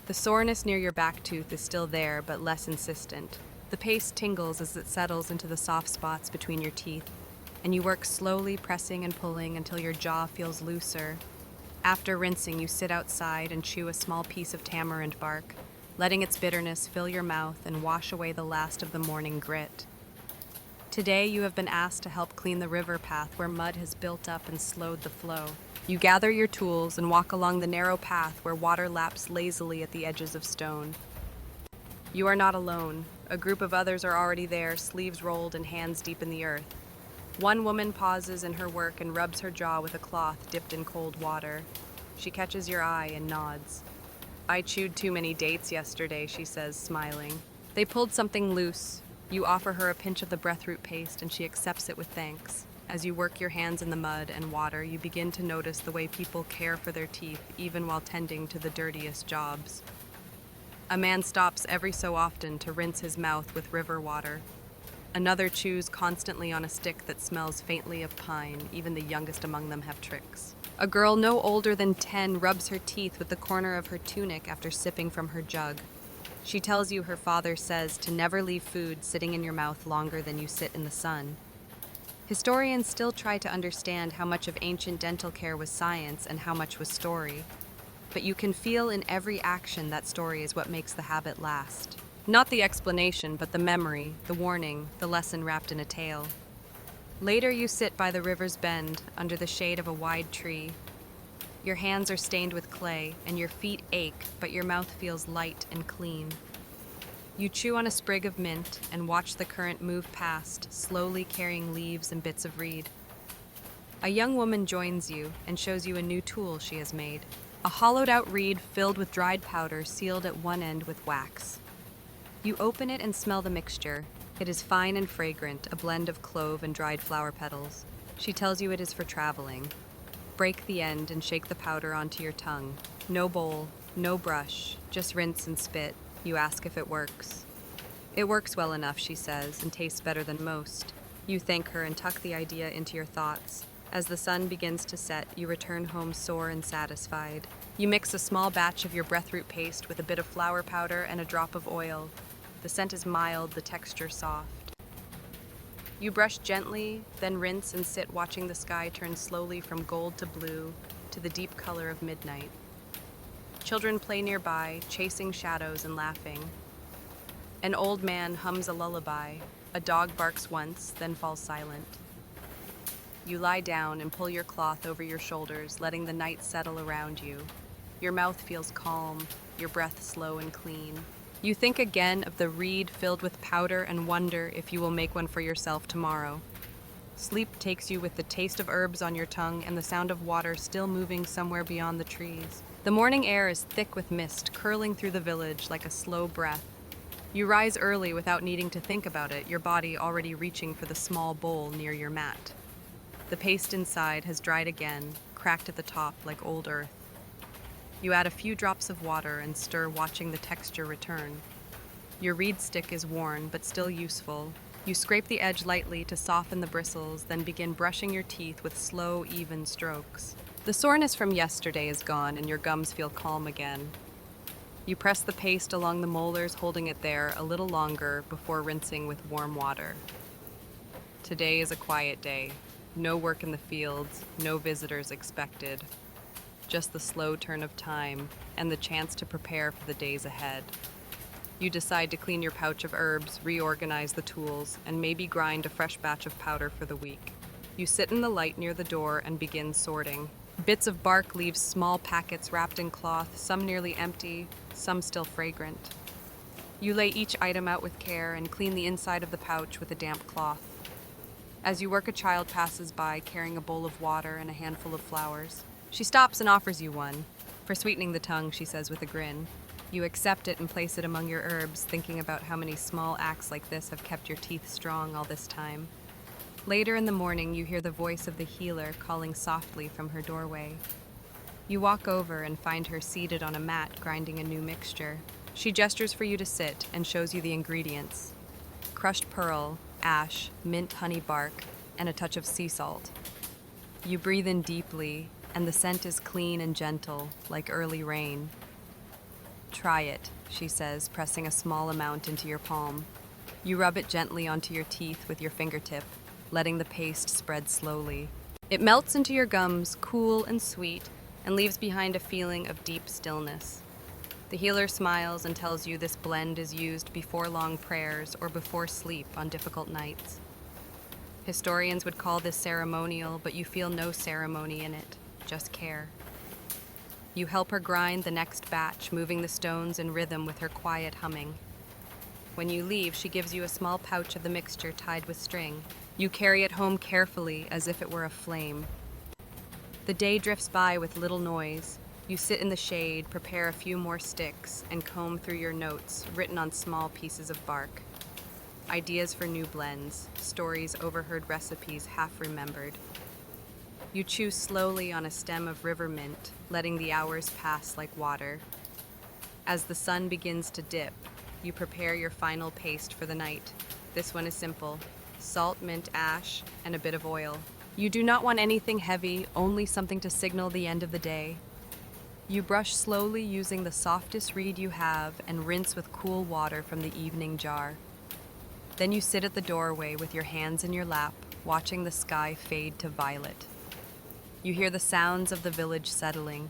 The soreness near your back tooth is still there, but less insistent. The paste tingles as it settles into the soft spots between your teeth, and you work slowly, pressing and pulling until your jaw feels looser. After rinsing, you sit outside and chew a small piece of tamarind bark, letting its bitterness fill your mouth and wash away the last of the morning grit. Today, you have been asked to help clean the river path where mud has built up and slowed the flow. You gather your tools and walk along the narrow path where water laps lazily at the edges of stone. You are not alone. A group of others are already there, sleeves rolled and hands deep in the earth. One woman pauses in her work and rubs her jaw with a cloth dipped in cold water. She catches your eye and nods. "I chewed too many dates yesterday," she says, smiling. They pulled something loose. You offer her a pinch of the breathroot paste, and she accepts it with thanks. As you work your hands in the mud and water, you begin to notice the way people care for their teeth, even while tending to the dirtiest jobs. A man stops every so often to rinse his mouth with river water. Another chews constantly on a stick that smells faintly of pine. Even the youngest among them have tricks. A girl no older than 10 rubs her teeth with the corner of her tunic after sipping from her jug. She tells you her father says to never leave food sitting in your mouth longer than you sit in the sun. Historians still try to understand how much of ancient dental care was science and how much was story. But you can feel in every action that story is what makes the habit last. Not the explanation, but the memory, the warning, the lesson wrapped in a tale. Later you sit by the river's bend, under the shade of a wide tree. Your hands are stained with clay, and your feet ache, but your mouth feels light and clean. You chew on a sprig of mint and watch the current move past, slowly carrying leaves and bits of reed. A young woman joins you and shows you a new tool she has made. A hollowed-out reed filled with dried powder sealed at one end with wax. You open it and smell the mixture. It is fine and fragrant, a blend of clove and dried flower petals. She tells you it is for traveling. Break the end and shake the powder onto your tongue. No bowl, no brush, just rinse and spit. You ask if it works. "It works well enough," she says, "and tastes better than most." You thank her and tuck the idea into your thoughts. As the sun begins to set, you return home sore and satisfied. You mix a small batch of your breathroot paste with a bit of flour powder and a drop of oil. The scent is mild, the texture soft. You brush gently, then rinse and sit watching the sky turn slowly from gold to blue to the deep color of midnight. Children play nearby, chasing shadows and laughing. An old man hums a lullaby. A dog barks once, then falls silent. You lie down and pull your cloth over your shoulders, letting the night settle around you. Your mouth feels calm, your breath slow and clean. You think again of the reed filled with powder and wonder if you will make one for yourself tomorrow. Sleep takes you with the taste of herbs on your tongue and the sound of water still moving somewhere beyond the trees. The morning air is thick with mist, curling through the village like a slow breath. You rise early without needing to think about it, your body already reaching for the small bowl near your mat. The paste inside has dried again, cracked at the top like old earth. You add a few drops of water and stir, watching the texture return. Your reed stick is worn, but still useful. You scrape the edge lightly to soften the bristles, then begin brushing your teeth with slow, even strokes. The soreness from yesterday is gone, and your gums feel calm again. You press the paste along the molars, holding it there a little longer before rinsing with warm water. Today is a quiet day. No work in the fields, no visitors expected. Just the slow turn of time and the chance to prepare for the days ahead. You decide to clean your pouch of herbs, reorganize the tools, and maybe grind a fresh batch of powder for the week. You sit in the light near the door and begin sorting. Bits of bark leave small packets wrapped in cloth, some nearly empty, some still fragrant. You lay each item out with care and clean the inside of the pouch with a damp cloth. As you work, a child passes by carrying a bowl of water and a handful of flowers. She stops and offers you one. For sweetening the tongue, she says with a grin. You accept it and place it among your herbs, thinking about how many small acts like this have kept your teeth strong all this time. Later in the morning, you hear the voice of the healer calling softly from her doorway. You walk over and find her seated on a mat grinding a new mixture. She gestures for you to sit and shows you the ingredients. Crushed pearl, ash, mint honey bark, and a touch of sea salt. You breathe in deeply, and the scent is clean and gentle, like early rain. Try it, she says, pressing a small amount into your palm. You rub it gently onto your teeth with your fingertip, letting the paste spread slowly. It melts into your gums, cool and sweet, and leaves behind a feeling of deep stillness. The healer smiles and tells you this blend is used before long prayers or before sleep on difficult nights. Historians would call this ceremonial, but you feel no ceremony in it, just care. You help her grind the next batch, moving the stones in rhythm with her quiet humming. When you leave, she gives you a small pouch of the mixture tied with string. You carry it home carefully as if it were a flame. The day drifts by with little noise. You sit in the shade, prepare a few more sticks, and comb through your notes, written on small pieces of bark. Ideas for new blends, stories, overheard recipes, half remembered. You chew slowly on a stem of river mint, letting the hours pass like water. As the sun begins to dip, you prepare your final paste for the night. This one is simple: salt, mint, ash, and a bit of oil. You do not want anything heavy, only something to signal the end of the day. You brush slowly using the softest reed you have and rinse with cool water from the evening jar. Then you sit at the doorway with your hands in your lap, watching the sky fade to violet. You hear the sounds of the village settling,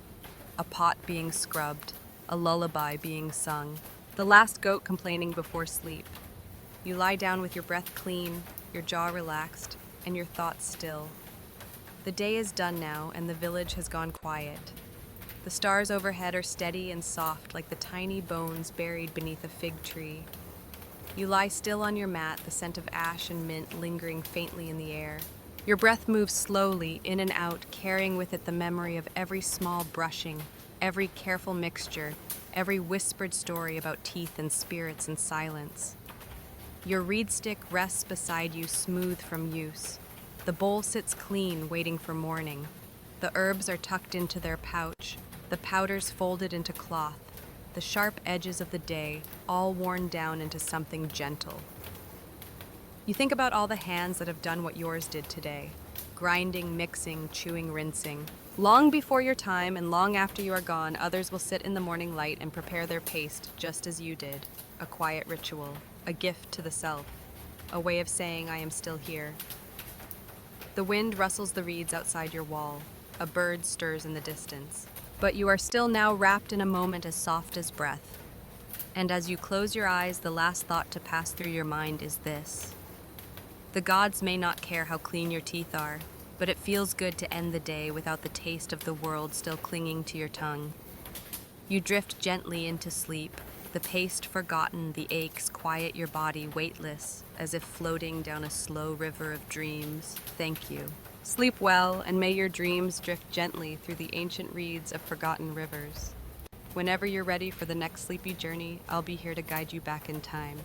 a pot being scrubbed, a lullaby being sung, the last goat complaining before sleep. You lie down with your breath clean, your jaw relaxed, and your thoughts still. The day is done now, and the village has gone quiet. The stars overhead are steady and soft, like the tiny bones buried beneath a fig tree. You lie still on your mat, the scent of ash and mint lingering faintly in the air. Your breath moves slowly in and out, carrying with it the memory of every small brushing, every careful mixture, every whispered story about teeth and spirits and silence. Your reed stick rests beside you, smooth from use. The bowl sits clean, waiting for morning. The herbs are tucked into their pouch, the powders folded into cloth, the sharp edges of the day all worn down into something gentle. You think about all the hands that have done what yours did today. grinding, mixing, chewing, rinsing. Long before your time and long after you are gone, others will sit in the morning light and prepare their paste just as you did. A quiet ritual, a gift to the self, a way of saying I am still here. The wind rustles the reeds outside your wall. A bird stirs in the distance. But you are still now wrapped in a moment as soft as breath. And as you close your eyes, the last thought to pass through your mind is this. The gods may not care how clean your teeth are, but it feels good to end the day without the taste of the world still clinging to your tongue. You drift gently into sleep, the paste forgotten, the aches quiet your body weightless, as if floating down a slow river of dreams. Thank you. Sleep well, and may your dreams drift gently through the ancient reeds of forgotten rivers. Whenever you're ready for the next sleepy journey, I'll be here to guide you back in time.